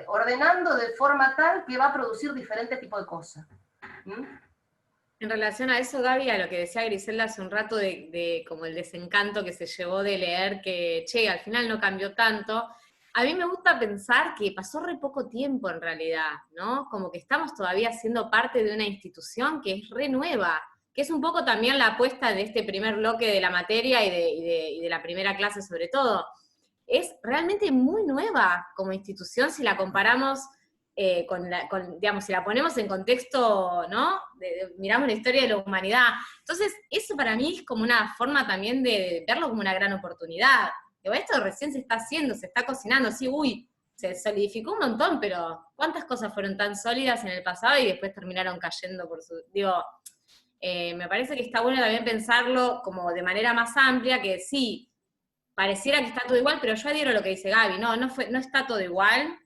ordenando de forma tal que va a producir diferentes tipos de cosas. En relación a eso, Gaby, a lo que decía Griselda hace un rato de como el desencanto que se llevó de leer que, che, al final no cambió tanto, a mí me gusta pensar que pasó re poco tiempo en realidad, ¿no? Como que estamos todavía siendo parte de una institución que es re nueva. que es un poco también la apuesta de este primer bloque de la materia y de la primera clase sobre todo. Es realmente muy nueva como institución si la comparamos digamos, si la ponemos en contexto, ¿no? Miramos la historia de la humanidad. Entonces, eso para mí es como una forma también de verlo como una gran oportunidad. Digo, esto recién se está haciendo, se está cocinando, sí, se solidificó un montón, pero ¿cuántas cosas fueron tan sólidas en el pasado y después terminaron cayendo por su... Digo, me parece que está bueno también pensarlo como de manera más amplia, que sí, pareciera que está todo igual, pero yo adhiero a lo que dice Gaby, no está todo igual,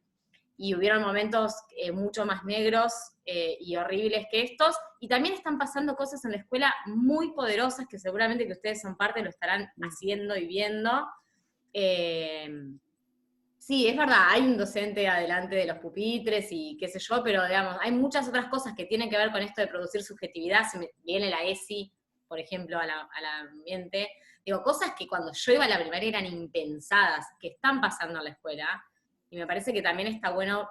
y hubieron momentos mucho más negros y horribles que estos, y también están pasando cosas en la escuela muy poderosas que seguramente que ustedes son parte lo estarán haciendo y viendo. Sí, es verdad, hay un docente adelante de los pupitres y qué sé yo, pero digamos, hay muchas otras cosas que tienen que ver con esto de producir subjetividad, si viene la ESI, por ejemplo, al ambiente, digo, cosas que cuando yo iba a la primaria eran impensadas, que están pasando en la escuela, y me parece que también está bueno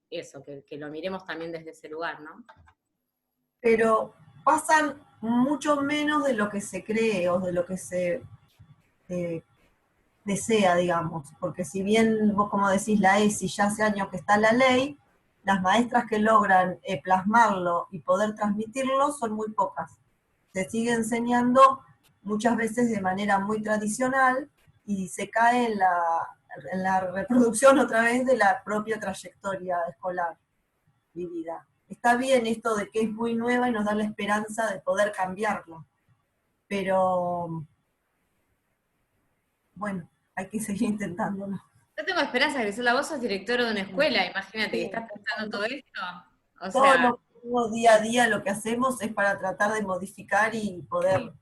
eso, que lo miremos también desde ese lugar, ¿no? Pero pasan mucho menos de lo que se cree o de lo que se desea, digamos, porque si bien vos, como decís, la ESI ya hace años que está la ley, las maestras que logran plasmarlo y poder transmitirlo son muy pocas. Se sigue enseñando muchas veces de manera muy tradicional y se cae en la reproducción otra vez de la propia trayectoria escolar vivida. Está bien esto de que es muy nueva y nos da la esperanza de poder cambiarla, pero bueno, hay que seguir intentándolo. Yo tengo esperanza, Griselda, vos sos directora de una escuela, imagínate, que estás pensando todo esto. O Todo sea, lo que hacemos día a día, lo que hacemos es para tratar de modificar y poder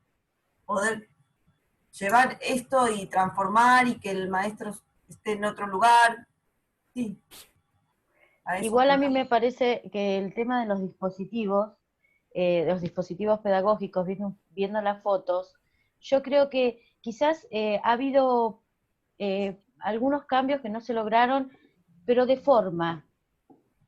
llevar esto y transformar y que el maestro esté en otro lugar. Sí. Igual a mí me parece que el tema de los dispositivos pedagógicos, viendo las fotos, yo creo que quizás ha habido algunos cambios que no se lograron, pero de forma,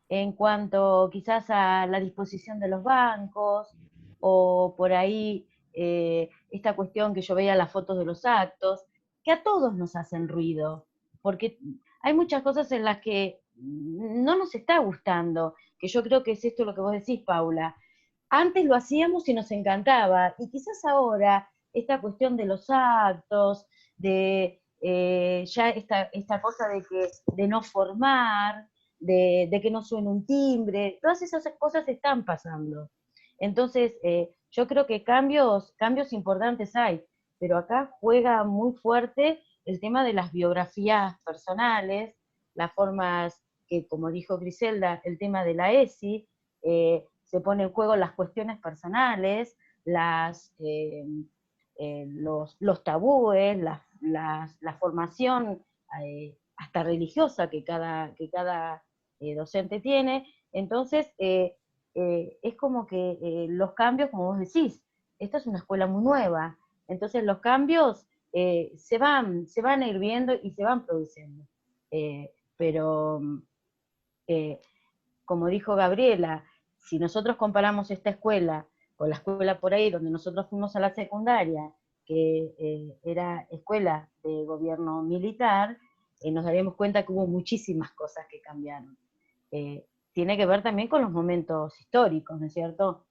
en cuanto quizás a la disposición de los bancos, o por ahí esta cuestión que yo veía las fotos de los actos, que a todos nos hacen ruido, porque hay muchas cosas en las que no nos está gustando, que yo creo que es esto lo que vos decís, Paula. Antes lo hacíamos y nos encantaba, y quizás ahora esta cuestión de los actos, de ya esta cosa de no formar, de que no suene un timbre, todas esas cosas están pasando. Entonces, yo creo que cambios importantes hay, pero acá juega muy fuerte el tema de las biografías personales, las formas que, como dijo Griselda, el tema de la ESI, se pone en juego las cuestiones personales, los tabúes, la formación hasta religiosa que cada docente tiene. Entonces, es como que los cambios, como vos decís, esta es una escuela muy nueva, entonces los cambios se van a ir viendo y se van produciendo. Pero, como dijo Gabriela, si nosotros comparamos esta escuela con la escuela por ahí donde nosotros fuimos a la secundaria, que era escuela de gobierno militar, nos daríamos cuenta que hubo muchísimas cosas que cambiaron. Tiene que ver también con los momentos históricos, ¿no es cierto?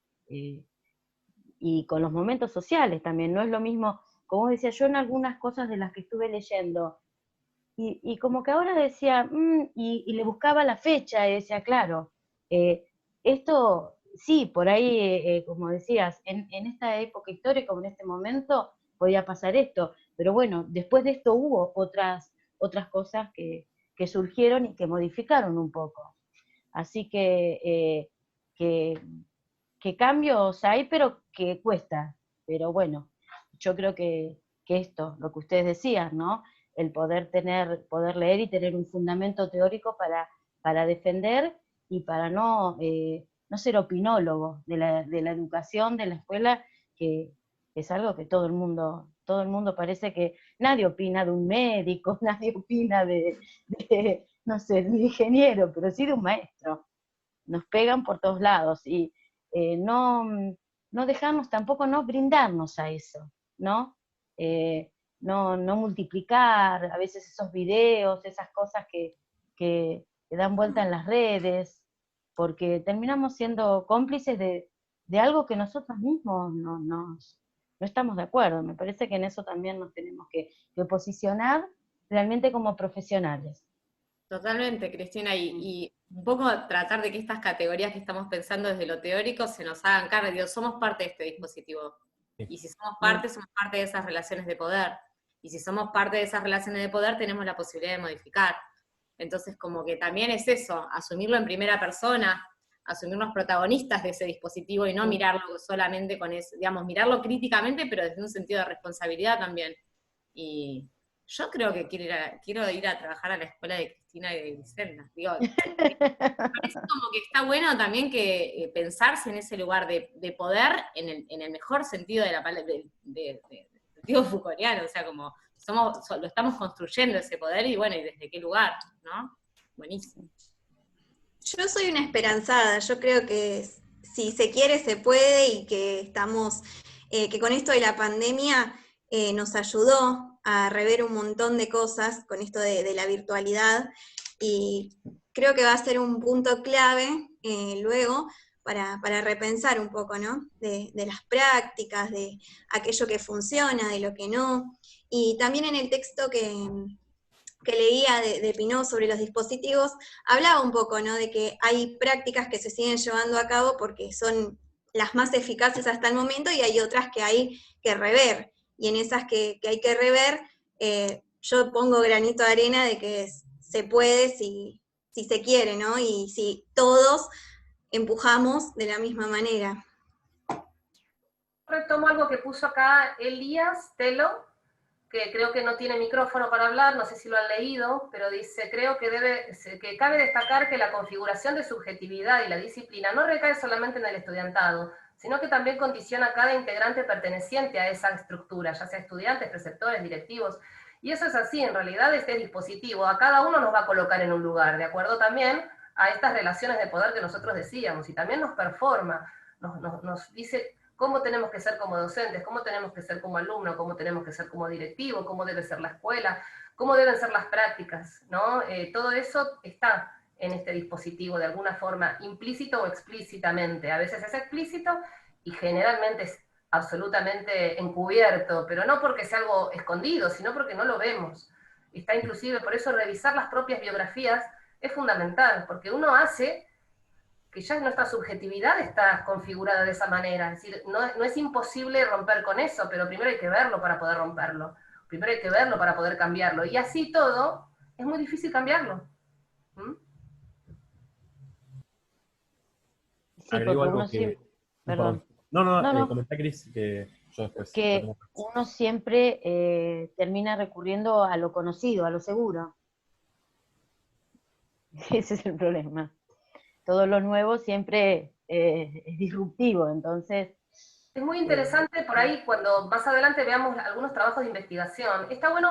Y con los momentos sociales también. No es lo mismo, como decía yo en algunas cosas de las que estuve leyendo, y como que ahora decía, y le buscaba la fecha, y decía, claro, esto, sí, por ahí, como decías, en esta época histórica, o en este momento, podía pasar esto, pero bueno, después de esto hubo otras cosas que surgieron y que modificaron un poco. Así que cambios hay, pero que cuesta. Pero bueno, yo creo que esto, lo que ustedes decían, ¿no? El poder leer y tener un fundamento teórico para defender y para no ser opinólogo de la educación, de la escuela, que es algo que todo el mundo parece que nadie opina de un médico, nadie opina de no sé, de un ingeniero, pero sí de un maestro. Nos pegan por todos lados y no no dejarnos tampoco, no brindarnos a eso, ¿no? No multiplicar a veces esos videos, esas cosas que dan vuelta en las redes, porque terminamos siendo cómplices de algo que nosotros mismos no estamos de acuerdo. Me parece que en eso también nos tenemos que posicionar realmente como profesionales. Totalmente, Cristina, y un poco tratar de que estas categorías que estamos pensando desde lo teórico se nos hagan carne. Digo, somos parte de este dispositivo. Y si somos parte de esas relaciones de poder. Y si somos parte de esas relaciones de poder, tenemos la posibilidad de modificar. Entonces, como que también es eso, asumirlo en primera persona, asumirnos protagonistas de ese dispositivo y no mirarlo solamente con eso, digamos, mirarlo críticamente, pero desde un sentido de responsabilidad también. Y yo creo que quiero ir a trabajar a la escuela de Cristina y de Griselda. Digo, me parece como que está bueno también que pensarse en ese lugar de poder en el mejor sentido de la palabra, del sentido Foucaultiano, o sea, como lo estamos construyendo ese poder y bueno, y desde qué lugar, ¿no? Buenísimo. Yo soy una esperanzada, yo creo que si se quiere se puede y que estamos, que con esto de la pandemia nos ayudó a rever un montón de cosas con esto de la virtualidad y creo que va a ser un punto clave luego para repensar un poco, ¿no? De las prácticas, de aquello que funciona, de lo que no. Y también en el texto que leía de Pinot sobre los dispositivos, hablaba un poco, ¿no? De que hay prácticas que se siguen llevando a cabo porque son las más eficaces hasta el momento y hay otras que hay que rever. Y en esas que hay que rever, yo pongo granito de arena de que se puede si se quiere, ¿no? Y si todos empujamos de la misma manera. Retomo algo que puso acá Elías Telo, que creo que no tiene micrófono para hablar, no sé si lo han leído, pero dice, creo que cabe destacar que la configuración de subjetividad y la disciplina no recae solamente en el estudiantado, sino que también condiciona a cada integrante perteneciente a esa estructura, ya sea estudiantes, preceptores, directivos, y eso es así, en realidad este dispositivo a cada uno nos va a colocar en un lugar, de acuerdo también a estas relaciones de poder que nosotros decíamos, y también nos performa, nos dice cómo tenemos que ser como docentes, cómo tenemos que ser como alumnos, cómo tenemos que ser como directivo, cómo debe ser la escuela, cómo deben ser las prácticas, ¿no? Todo eso está en este dispositivo de alguna forma, implícito o explícitamente. A veces es explícito y generalmente es absolutamente encubierto, pero no porque sea algo escondido, sino porque no lo vemos. Está inclusive, por eso revisar las propias biografías es fundamental, porque uno hace que ya nuestra subjetividad está configurada de esa manera, es decir, no es imposible romper con eso, pero primero hay que verlo para poder romperlo, primero hay que verlo para poder cambiarlo, y así todo, es muy difícil cambiarlo. Sí, porque uno siempre... Perdón. No. Comenté, Cris, que yo después... Que uno siempre termina recurriendo a lo conocido, a lo seguro. Ese es el problema. Todo lo nuevo siempre es disruptivo, entonces... Es muy interesante por ahí cuando más adelante veamos algunos trabajos de investigación. Está bueno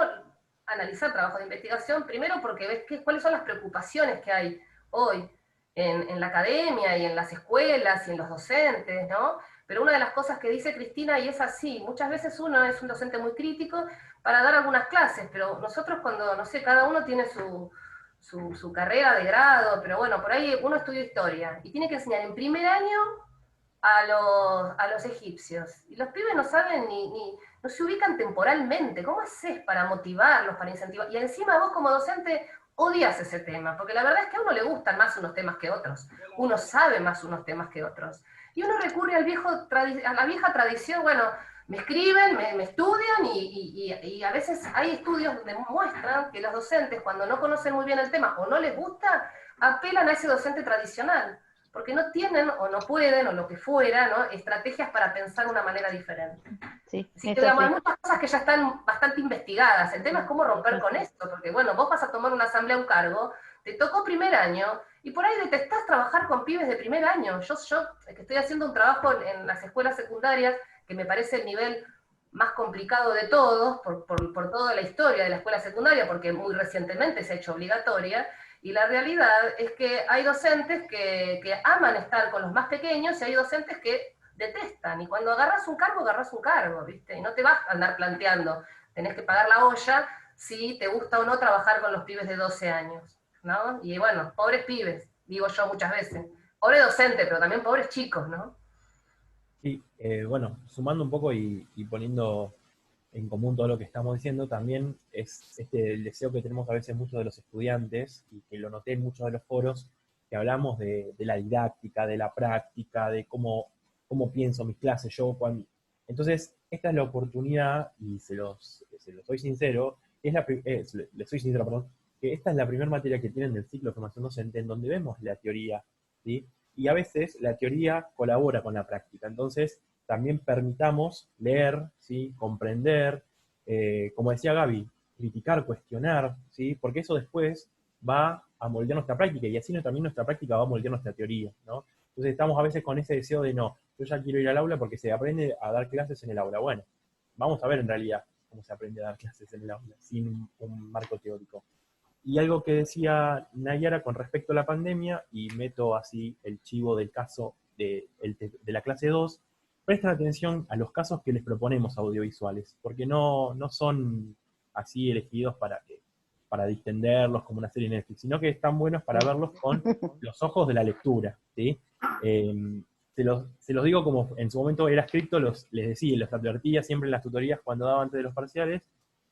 analizar trabajos de investigación, primero porque ves cuáles son las preocupaciones que hay hoy en la academia y en las escuelas y en los docentes, ¿no? Pero una de las cosas que dice Cristina, y es así, muchas veces uno es un docente muy crítico para dar algunas clases, pero nosotros cuando, no sé, cada uno tiene su carrera de grado, pero bueno, por ahí uno estudia historia y tiene que enseñar en primer año a los egipcios. Y los pibes no saben no se ubican temporalmente. ¿Cómo haces para motivarlos, para incentivar? Y encima vos como docente odias ese tema, porque la verdad es que a uno le gustan más unos temas que otros. Uno sabe más unos temas que otros. Y uno recurre a la vieja tradición, bueno, me escriben, me estudian y a veces hay estudios que demuestran que los docentes cuando no conocen muy bien el tema o no les gusta, apelan a ese docente tradicional, porque no tienen o no pueden o lo que fuera, ¿no? Estrategias para pensar de una manera diferente. Sí, así que digamos, hay muchas cosas que ya están bastante investigadas, el tema es cómo romper con esto, porque bueno, vos vas a tomar una asamblea, un cargo, te tocó primer año, y por ahí detestás trabajar con pibes de primer año. Yo que estoy haciendo un trabajo en las escuelas secundarias, que me parece el nivel más complicado de todos, por toda la historia de la escuela secundaria, porque muy recientemente se ha hecho obligatoria, y la realidad es que hay docentes que aman estar con los más pequeños, y hay docentes que detestan. Y cuando agarras un cargo, ¿viste? Y no te vas a andar planteando, tenés que pagar la olla si te gusta o no trabajar con los pibes de 12 años, ¿no? Y bueno, pobres pibes, digo yo muchas veces. Pobre docente, pero también pobres chicos, ¿no? Sí, bueno, sumando un poco y poniendo en común todo lo que estamos diciendo, también es el deseo que tenemos a veces muchos de los estudiantes, y que lo noté en muchos de los foros, que hablamos de la didáctica, de la práctica, de cómo pienso mis clases yo. Entonces, esta es la oportunidad, y se los soy sincero, les soy sincero, perdón, que esta es la primera materia que tienen del ciclo de formación docente en donde vemos la teoría, ¿sí? Y a veces la teoría colabora con la práctica. Entonces, también permitamos leer, ¿sí? Comprender, como decía Gaby, criticar, cuestionar, ¿sí? Porque eso después va a moldear nuestra práctica, y así también nuestra práctica va a moldear nuestra teoría, ¿no? Entonces estamos a veces con ese deseo de no, yo ya quiero ir al aula porque se aprende a dar clases en el aula. Bueno, vamos a ver en realidad cómo se aprende a dar clases en el aula, sin un marco teórico. Y algo que decía Nayara con respecto a la pandemia, y meto así el chivo del caso de la clase 2, presten atención a los casos que les proponemos audiovisuales, porque no son así elegidos para distenderlos como una serie de Netflix, sino que están buenos para verlos con los ojos de la lectura, ¿sí? Se los digo como en su momento era escrito, les decía, los advertía siempre en las tutorías cuando daba antes de los parciales,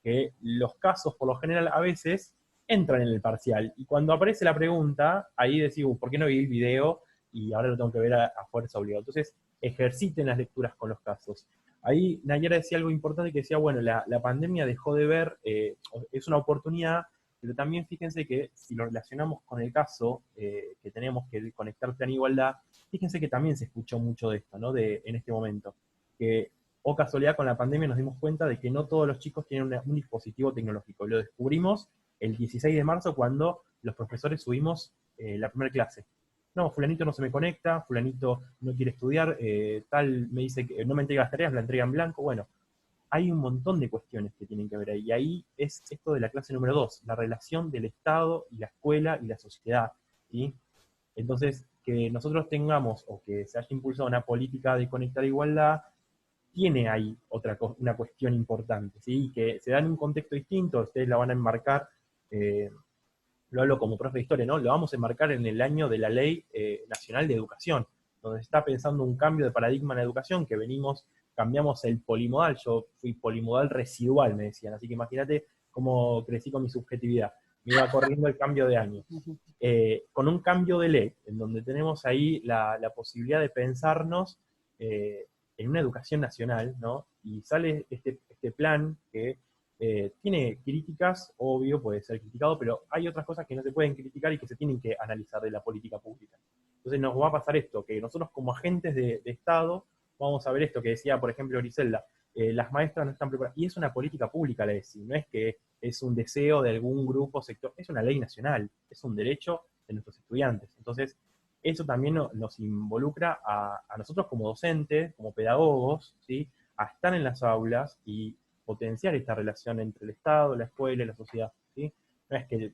que los casos por lo general a veces entran en el parcial, y cuando aparece la pregunta, ahí decís, ¿por qué no vi el video? Y ahora lo tengo que ver a fuerza obligado. Entonces, ejerciten las lecturas con los casos. Ahí Nayara decía algo importante, que decía, bueno, la pandemia dejó de ver, es una oportunidad, pero también fíjense que si lo relacionamos con el caso que tenemos que conectar plan igualdad, fíjense que también se escuchó mucho de esto, ¿no? En este momento. Que, o casualidad, con la pandemia nos dimos cuenta de que no todos los chicos tienen un dispositivo tecnológico. Lo descubrimos el 16 de marzo cuando los profesores subimos la primera clase. No, fulanito no se me conecta, fulanito no quiere estudiar, tal me dice que no me entrega las tareas, la entrega en blanco. Bueno, hay un montón de cuestiones que tienen que ver ahí. Y ahí es esto de la clase número 2, la relación del Estado y la escuela y la sociedad, ¿sí? Entonces, que nosotros tengamos, o que se haya impulsado una política de conectar igualdad, tiene ahí una cuestión importante, ¿sí? Que se da en un contexto distinto, ustedes la van a enmarcar, lo hablo como profe de historia, ¿no? Lo vamos a enmarcar en el año de la Ley Nacional de Educación, donde se está pensando un cambio de paradigma en la educación, que cambiamos el polimodal. Yo fui polimodal residual, me decían, así que imagínate cómo crecí con mi subjetividad. Me iba corriendo el cambio de año. Con un cambio de ley, en donde tenemos ahí la posibilidad de pensarnos en una educación nacional, ¿no? Y sale este plan que tiene críticas, obvio, puede ser criticado, pero hay otras cosas que no se pueden criticar y que se tienen que analizar de la política pública. Entonces nos va a pasar esto, que nosotros como agentes de Estado vamos a ver esto que decía, por ejemplo, Griselda, las maestras no están preparadas, y es una política pública la ESI, no es que es un deseo de algún grupo, sector, es una ley nacional, es un derecho de nuestros estudiantes. Entonces, eso también nos involucra a nosotros como docentes, como pedagogos, ¿sí? A estar en las aulas y potenciar esta relación entre el Estado, la escuela y la sociedad, ¿sí? No es que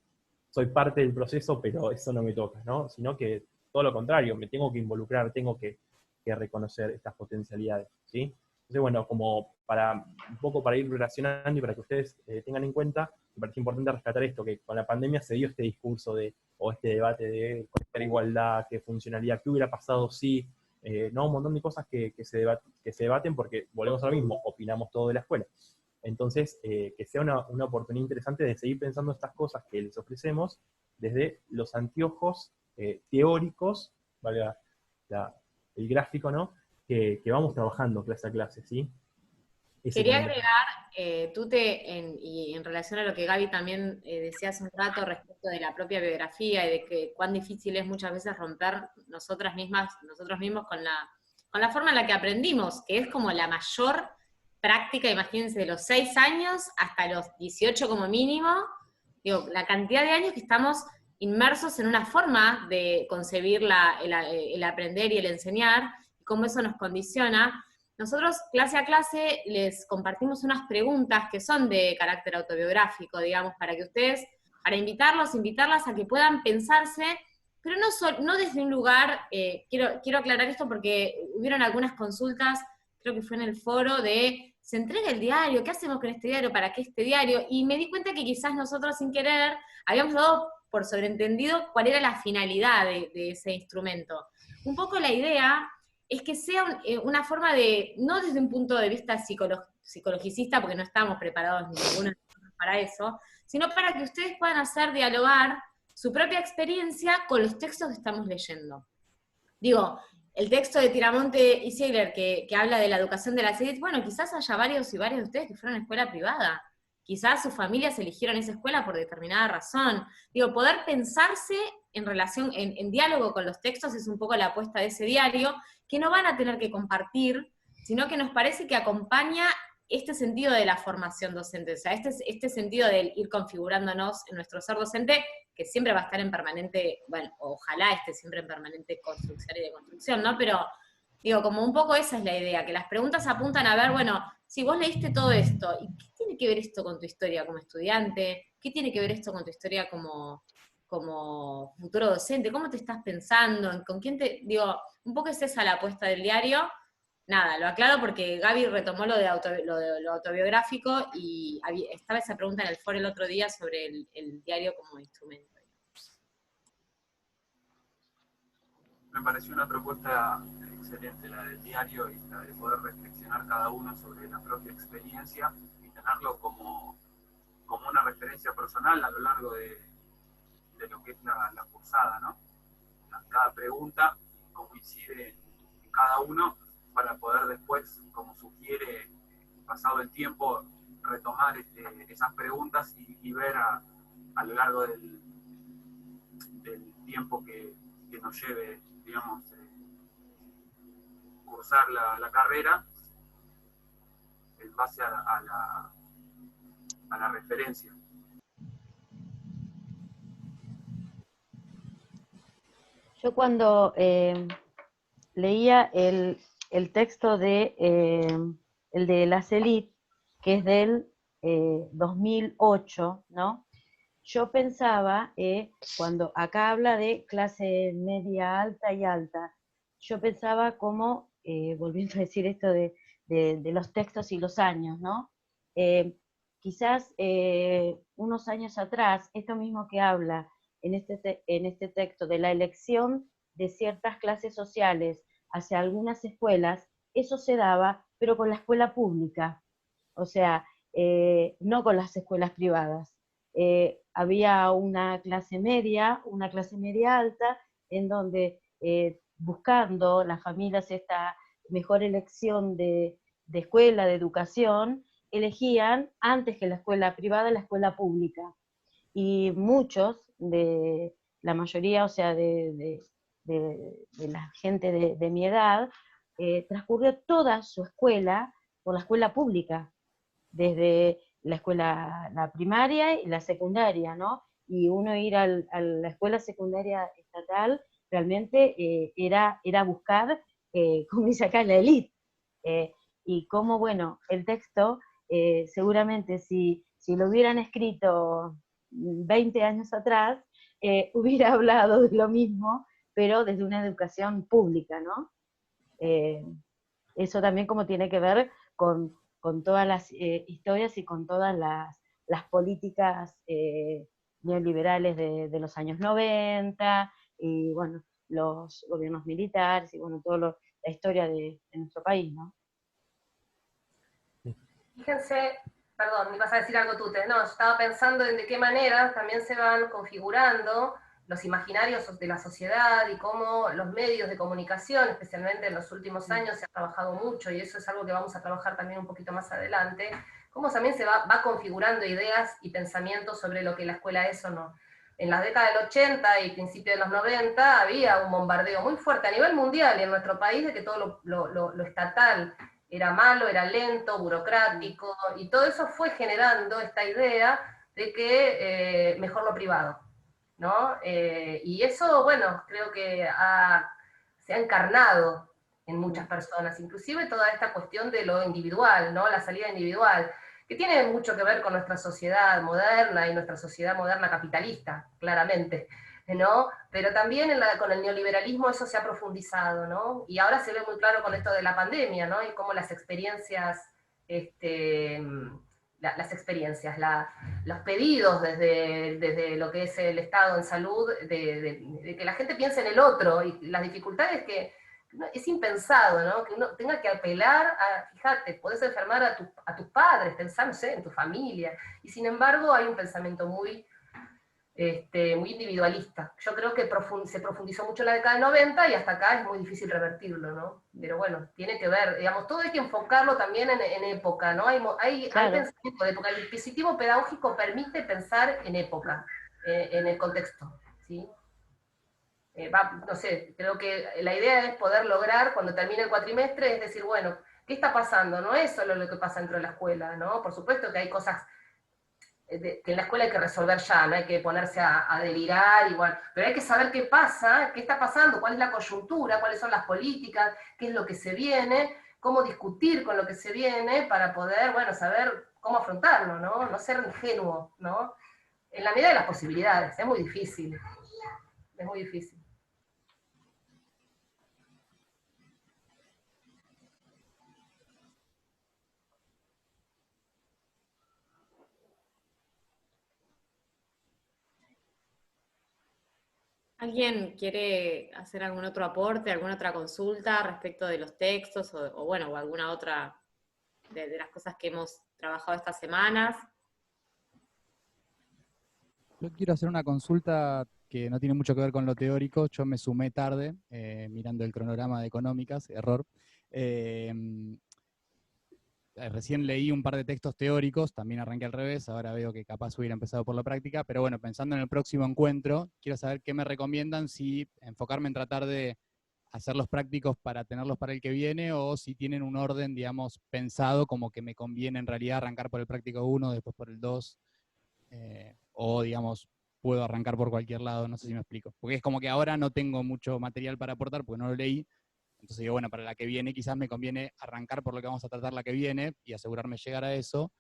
soy parte del proceso, pero eso no me toca, ¿no? Sino que todo lo contrario, me tengo que involucrar, tengo que reconocer estas potencialidades, ¿sí? Entonces, bueno, como un poco para ir relacionando y para que ustedes tengan en cuenta, me parece importante rescatar esto, que con la pandemia se dio este discurso o este debate de conectar igualdad, qué funcionalidad, qué hubiera pasado si, no, un montón de cosas que se debaten porque volvemos a lo mismo, opinamos todo de la escuela. Entonces, que sea una oportunidad interesante de seguir pensando estas cosas que les ofrecemos desde los anteojos teóricos, valga el gráfico, ¿no? Que vamos trabajando clase a clase, ¿sí? Quería agregar, y en relación a lo que Gaby también decía hace un rato respecto de la propia biografía y de que cuán difícil es muchas veces romper nosotros mismos con la forma en la que aprendimos, que es como la mayor práctica, imagínense, de los 6 años hasta los 18 como mínimo, digo, la cantidad de años que estamos inmersos en una forma de concebir el aprender y el enseñar, y cómo eso nos condiciona. Nosotros, clase a clase, les compartimos unas preguntas que son de carácter autobiográfico, digamos, para invitarlas a que puedan pensarse pero no desde un lugar, quiero aclarar esto porque hubieron algunas consultas, creo que fue en el foro, de se entrega el diario, ¿qué hacemos con este diario? ¿Para qué este diario? Y me di cuenta que quizás nosotros sin querer habíamos dado por sobreentendido cuál era la finalidad de ese instrumento. Un poco la idea es que sea una forma de, no desde un punto de vista psicologicista, porque no estamos preparados ninguno para eso, sino para que ustedes puedan hacer dialogar su propia experiencia con los textos que estamos leyendo. Digo, el texto de Tiramonte y Ziegler que habla de la educación de las élites, bueno, quizás haya varios y varios de ustedes que fueron a escuela privada. Quizás sus familias eligieron esa escuela por determinada razón. Digo, poder pensarse en relación, en diálogo con los textos es un poco la apuesta de ese diario, que no van a tener que compartir, sino que nos parece que acompaña este sentido de la formación docente, o sea, este sentido de ir configurándonos en nuestro ser docente, que siempre va a estar en permanente, bueno, ojalá esté siempre en permanente construcción y deconstrucción, ¿no? Pero, digo, como un poco esa es la idea, que las preguntas apuntan a ver, bueno, si vos leíste todo esto, ¿y qué tiene que ver esto con tu historia como estudiante? ¿Qué tiene que ver esto con tu historia como futuro docente? ¿Cómo te estás pensando? ¿Con quién te...? Digo, un poco es esa la apuesta del diario. Nada, lo aclaro porque Gaby retomó lo lo autobiográfico y estaba esa pregunta en el foro el otro día sobre el diario como instrumento. Me pareció una propuesta excelente la del diario y la de poder reflexionar cada uno sobre la propia experiencia y tenerlo como una referencia personal a lo largo de lo que es la cursada, ¿no? Cada pregunta, cómo incide en cada uno, para poder después, como sugiere, pasado el tiempo, retomar esas preguntas y ver a lo largo del tiempo que nos lleve, digamos, cursar la carrera, en base a la referencia. Yo cuando leía el texto de el de las élites, que es del 2008, ¿no? Yo pensaba, cuando acá habla de clase media alta y alta, yo pensaba como, volviendo a decir esto de los textos y los años, ¿no? Quizás unos años atrás, esto mismo que habla en este texto de la elección de ciertas clases sociales hacia algunas escuelas, eso se daba, pero con la escuela pública, o sea, no con las escuelas privadas. Había una clase media alta, en donde buscando las familias esta mejor elección de escuela, de educación, elegían antes que la escuela privada, la escuela pública. Y muchos, de la mayoría, o sea, de la gente de mi edad, transcurrió toda su escuela por la escuela pública, desde la primaria y la secundaria, ¿no? Y uno ir a la escuela secundaria estatal realmente era buscar, como dice acá, la élite. Y como, bueno, el texto, seguramente si lo hubieran escrito 20 años atrás, hubiera hablado de lo mismo, pero desde una educación pública, ¿no? Eso también como tiene que ver con todas las historias y con todas las políticas neoliberales de los años 90, y bueno, los gobiernos militares, y bueno, toda la historia de nuestro país, ¿no? Fíjense, perdón, me ibas a decir algo tú, no, estaba pensando en de qué manera también se van configurando los imaginarios de la sociedad y cómo los medios de comunicación, especialmente en los últimos años, se ha trabajado mucho, y eso es algo que vamos a trabajar también un poquito más adelante, cómo también se va configurando ideas y pensamientos sobre lo que la escuela es o no. En la década del 80 y principios de los 90 había un bombardeo muy fuerte a nivel mundial y en nuestro país de que todo lo estatal era malo, era lento, burocrático, y todo eso fue generando esta idea de que mejor lo privado, ¿no? Y eso, bueno, creo que se ha encarnado en muchas personas, inclusive toda esta cuestión de lo individual, ¿no? La salida individual, que tiene mucho que ver con nuestra sociedad moderna y nuestra sociedad moderna capitalista, claramente. ¿no? Pero también con el neoliberalismo eso se ha profundizado, ¿no? Y ahora se ve muy claro con esto de la pandemia, ¿no? Y cómo las experiencias, los pedidos desde lo que es el Estado en salud, de que la gente piense en el otro, y las dificultades que es impensado, ¿no? Que uno tenga que apelar fíjate, podés enfermar a tus padres, pensar, no sé, en tu familia, y sin embargo hay un pensamiento muy individualista. Yo creo que se profundizó mucho en la década del 90 y hasta acá es muy difícil revertirlo, ¿no? Pero bueno, tiene que ver, digamos, todo hay que enfocarlo también en época, ¿no? Hay pensamiento de época. El dispositivo pedagógico permite pensar en época, en el contexto, ¿sí? No sé, creo que la idea es poder lograr, cuando termine el cuatrimestre, es decir, bueno, ¿qué está pasando? No es solo lo que pasa dentro de la escuela, ¿no? Por supuesto que hay cosas que en la escuela hay que resolver ya, no hay que ponerse a delirar, igual, pero hay que saber qué pasa, qué está pasando, cuál es la coyuntura, cuáles son las políticas, qué es lo que se viene, cómo discutir con lo que se viene para poder, bueno, saber cómo afrontarlo, ¿no? No ser ingenuo, ¿no? En la medida de las posibilidades, es muy difícil, es muy difícil. ¿Alguien quiere hacer algún otro aporte, alguna otra consulta respecto de los textos o bueno, o alguna otra de las cosas que hemos trabajado estas semanas? Yo quiero hacer una consulta que no tiene mucho que ver con lo teórico. Yo me sumé tarde, mirando el cronograma de económicas, error. Recién leí un par de textos teóricos, también arranqué al revés, ahora veo que capaz hubiera empezado por la práctica, pero bueno, pensando en el próximo encuentro, quiero saber qué me recomiendan, si enfocarme en tratar de hacerlos prácticos para tenerlos para el que viene, o si tienen un orden, digamos, pensado, como que me conviene en realidad arrancar por el práctico 1, después por el 2, o digamos, puedo arrancar por cualquier lado, no sé si me explico. Porque es como que ahora no tengo mucho material para aportar, porque no lo leí. Entonces digo, bueno, para la que viene quizás me conviene arrancar por lo que vamos a tratar la que viene y asegurarme llegar a eso,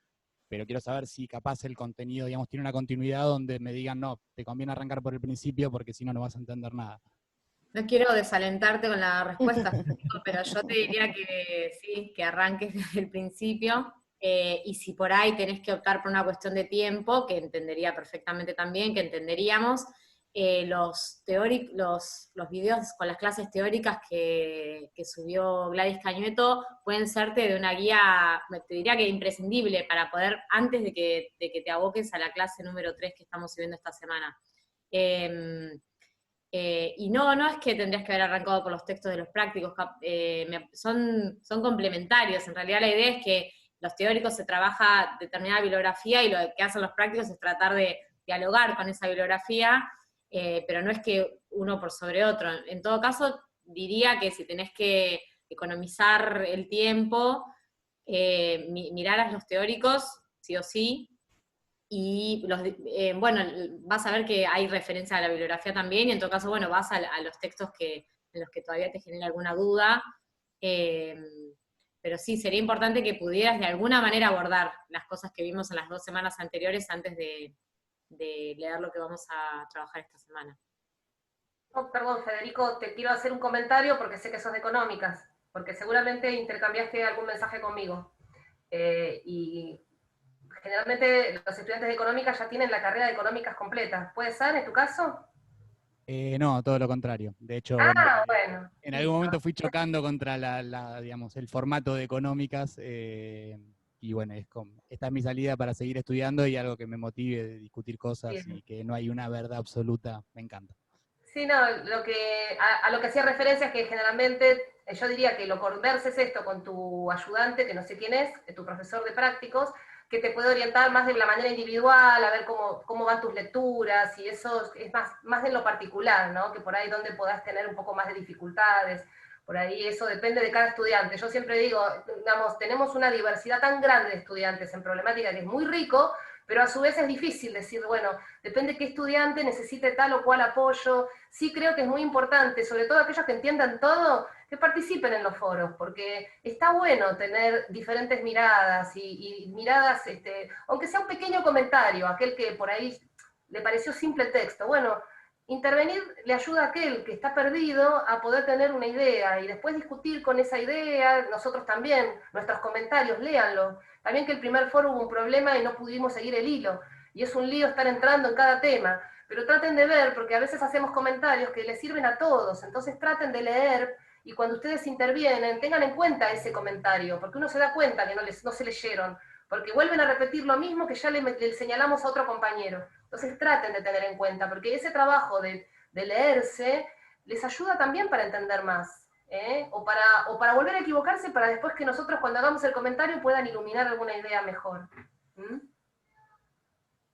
pero quiero saber si capaz el contenido, digamos, tiene una continuidad donde me digan, no, te conviene arrancar por el principio porque si no, no vas a entender nada. No quiero desalentarte con la respuesta, pero yo te diría que sí, que arranques desde el principio, y si por ahí tenés que optar por una cuestión de tiempo, que entendería perfectamente también, que entenderíamos, los videos con las clases teóricas que subió Gladys Cañueto pueden serte de una guía, te diría que imprescindible para poder, antes de que te aboques a la clase número 3 que estamos subiendo esta semana. Y no es que tendrías que haber arrancado por los textos de los prácticos, son complementarios. En realidad la idea es que los teóricos se trabaja determinada bibliografía y lo que hacen los prácticos es tratar de dialogar con esa bibliografía, pero no es que uno por sobre otro. En todo caso, diría que si tenés que economizar el tiempo, miraras los teóricos, sí o sí, y bueno, vas a ver que hay referencia a la bibliografía también, y en todo caso, bueno, vas a los textos en los que todavía te genera alguna duda, pero sí, sería importante que pudieras de alguna manera abordar las cosas que vimos en las 2 semanas anteriores antes de leer lo que vamos a trabajar esta semana. Oh, perdón, Federico, te quiero hacer un comentario porque sé que sos de económicas, porque seguramente intercambiaste algún mensaje conmigo. Y generalmente los estudiantes de económicas ya tienen la carrera de económicas completa. ¿Puede ser en tu caso? No, todo lo contrario. De hecho, bueno, en algún momento fui chocando contra digamos, el formato de económicas, y bueno, esta es mi salida para seguir estudiando y algo que me motive de discutir cosas. Bien. Y que no hay una verdad absoluta, me encanta. Sí, no, a lo que hacía referencia es que generalmente, yo diría que lo converses esto con tu ayudante, que no sé quién es, tu profesor de prácticos, que te puede orientar más de la manera individual, a ver cómo van tus lecturas, y eso es más en lo particular, ¿no? Que por ahí donde podás tener un poco más de dificultades, por ahí eso depende de cada estudiante. Yo siempre digo, digamos, tenemos una diversidad tan grande de estudiantes en problemática que es muy rico, pero a su vez es difícil decir, bueno, depende de qué estudiante necesite tal o cual apoyo. Sí creo que es muy importante, sobre todo aquellos que entiendan todo, que participen en los foros, porque está bueno tener diferentes miradas, y miradas, aunque sea un pequeño comentario, aquel que por ahí le pareció simple texto, bueno, intervenir le ayuda a aquel que está perdido a poder tener una idea y después discutir con esa idea. Nosotros también, nuestros comentarios, léanlo. También que el primer foro hubo un problema y no pudimos seguir el hilo, y es un lío estar entrando en cada tema, pero traten de ver, porque a veces hacemos comentarios que les sirven a todos, entonces traten de leer, y cuando ustedes intervienen, tengan en cuenta ese comentario, porque uno se da cuenta que no se leyeron, porque vuelven a repetir lo mismo que ya le señalamos a otro compañero. Entonces traten de tener en cuenta, porque ese trabajo de leerse les ayuda también para entender más, o para volver a equivocarse, para después que nosotros cuando hagamos el comentario puedan iluminar alguna idea mejor. ¿Mm?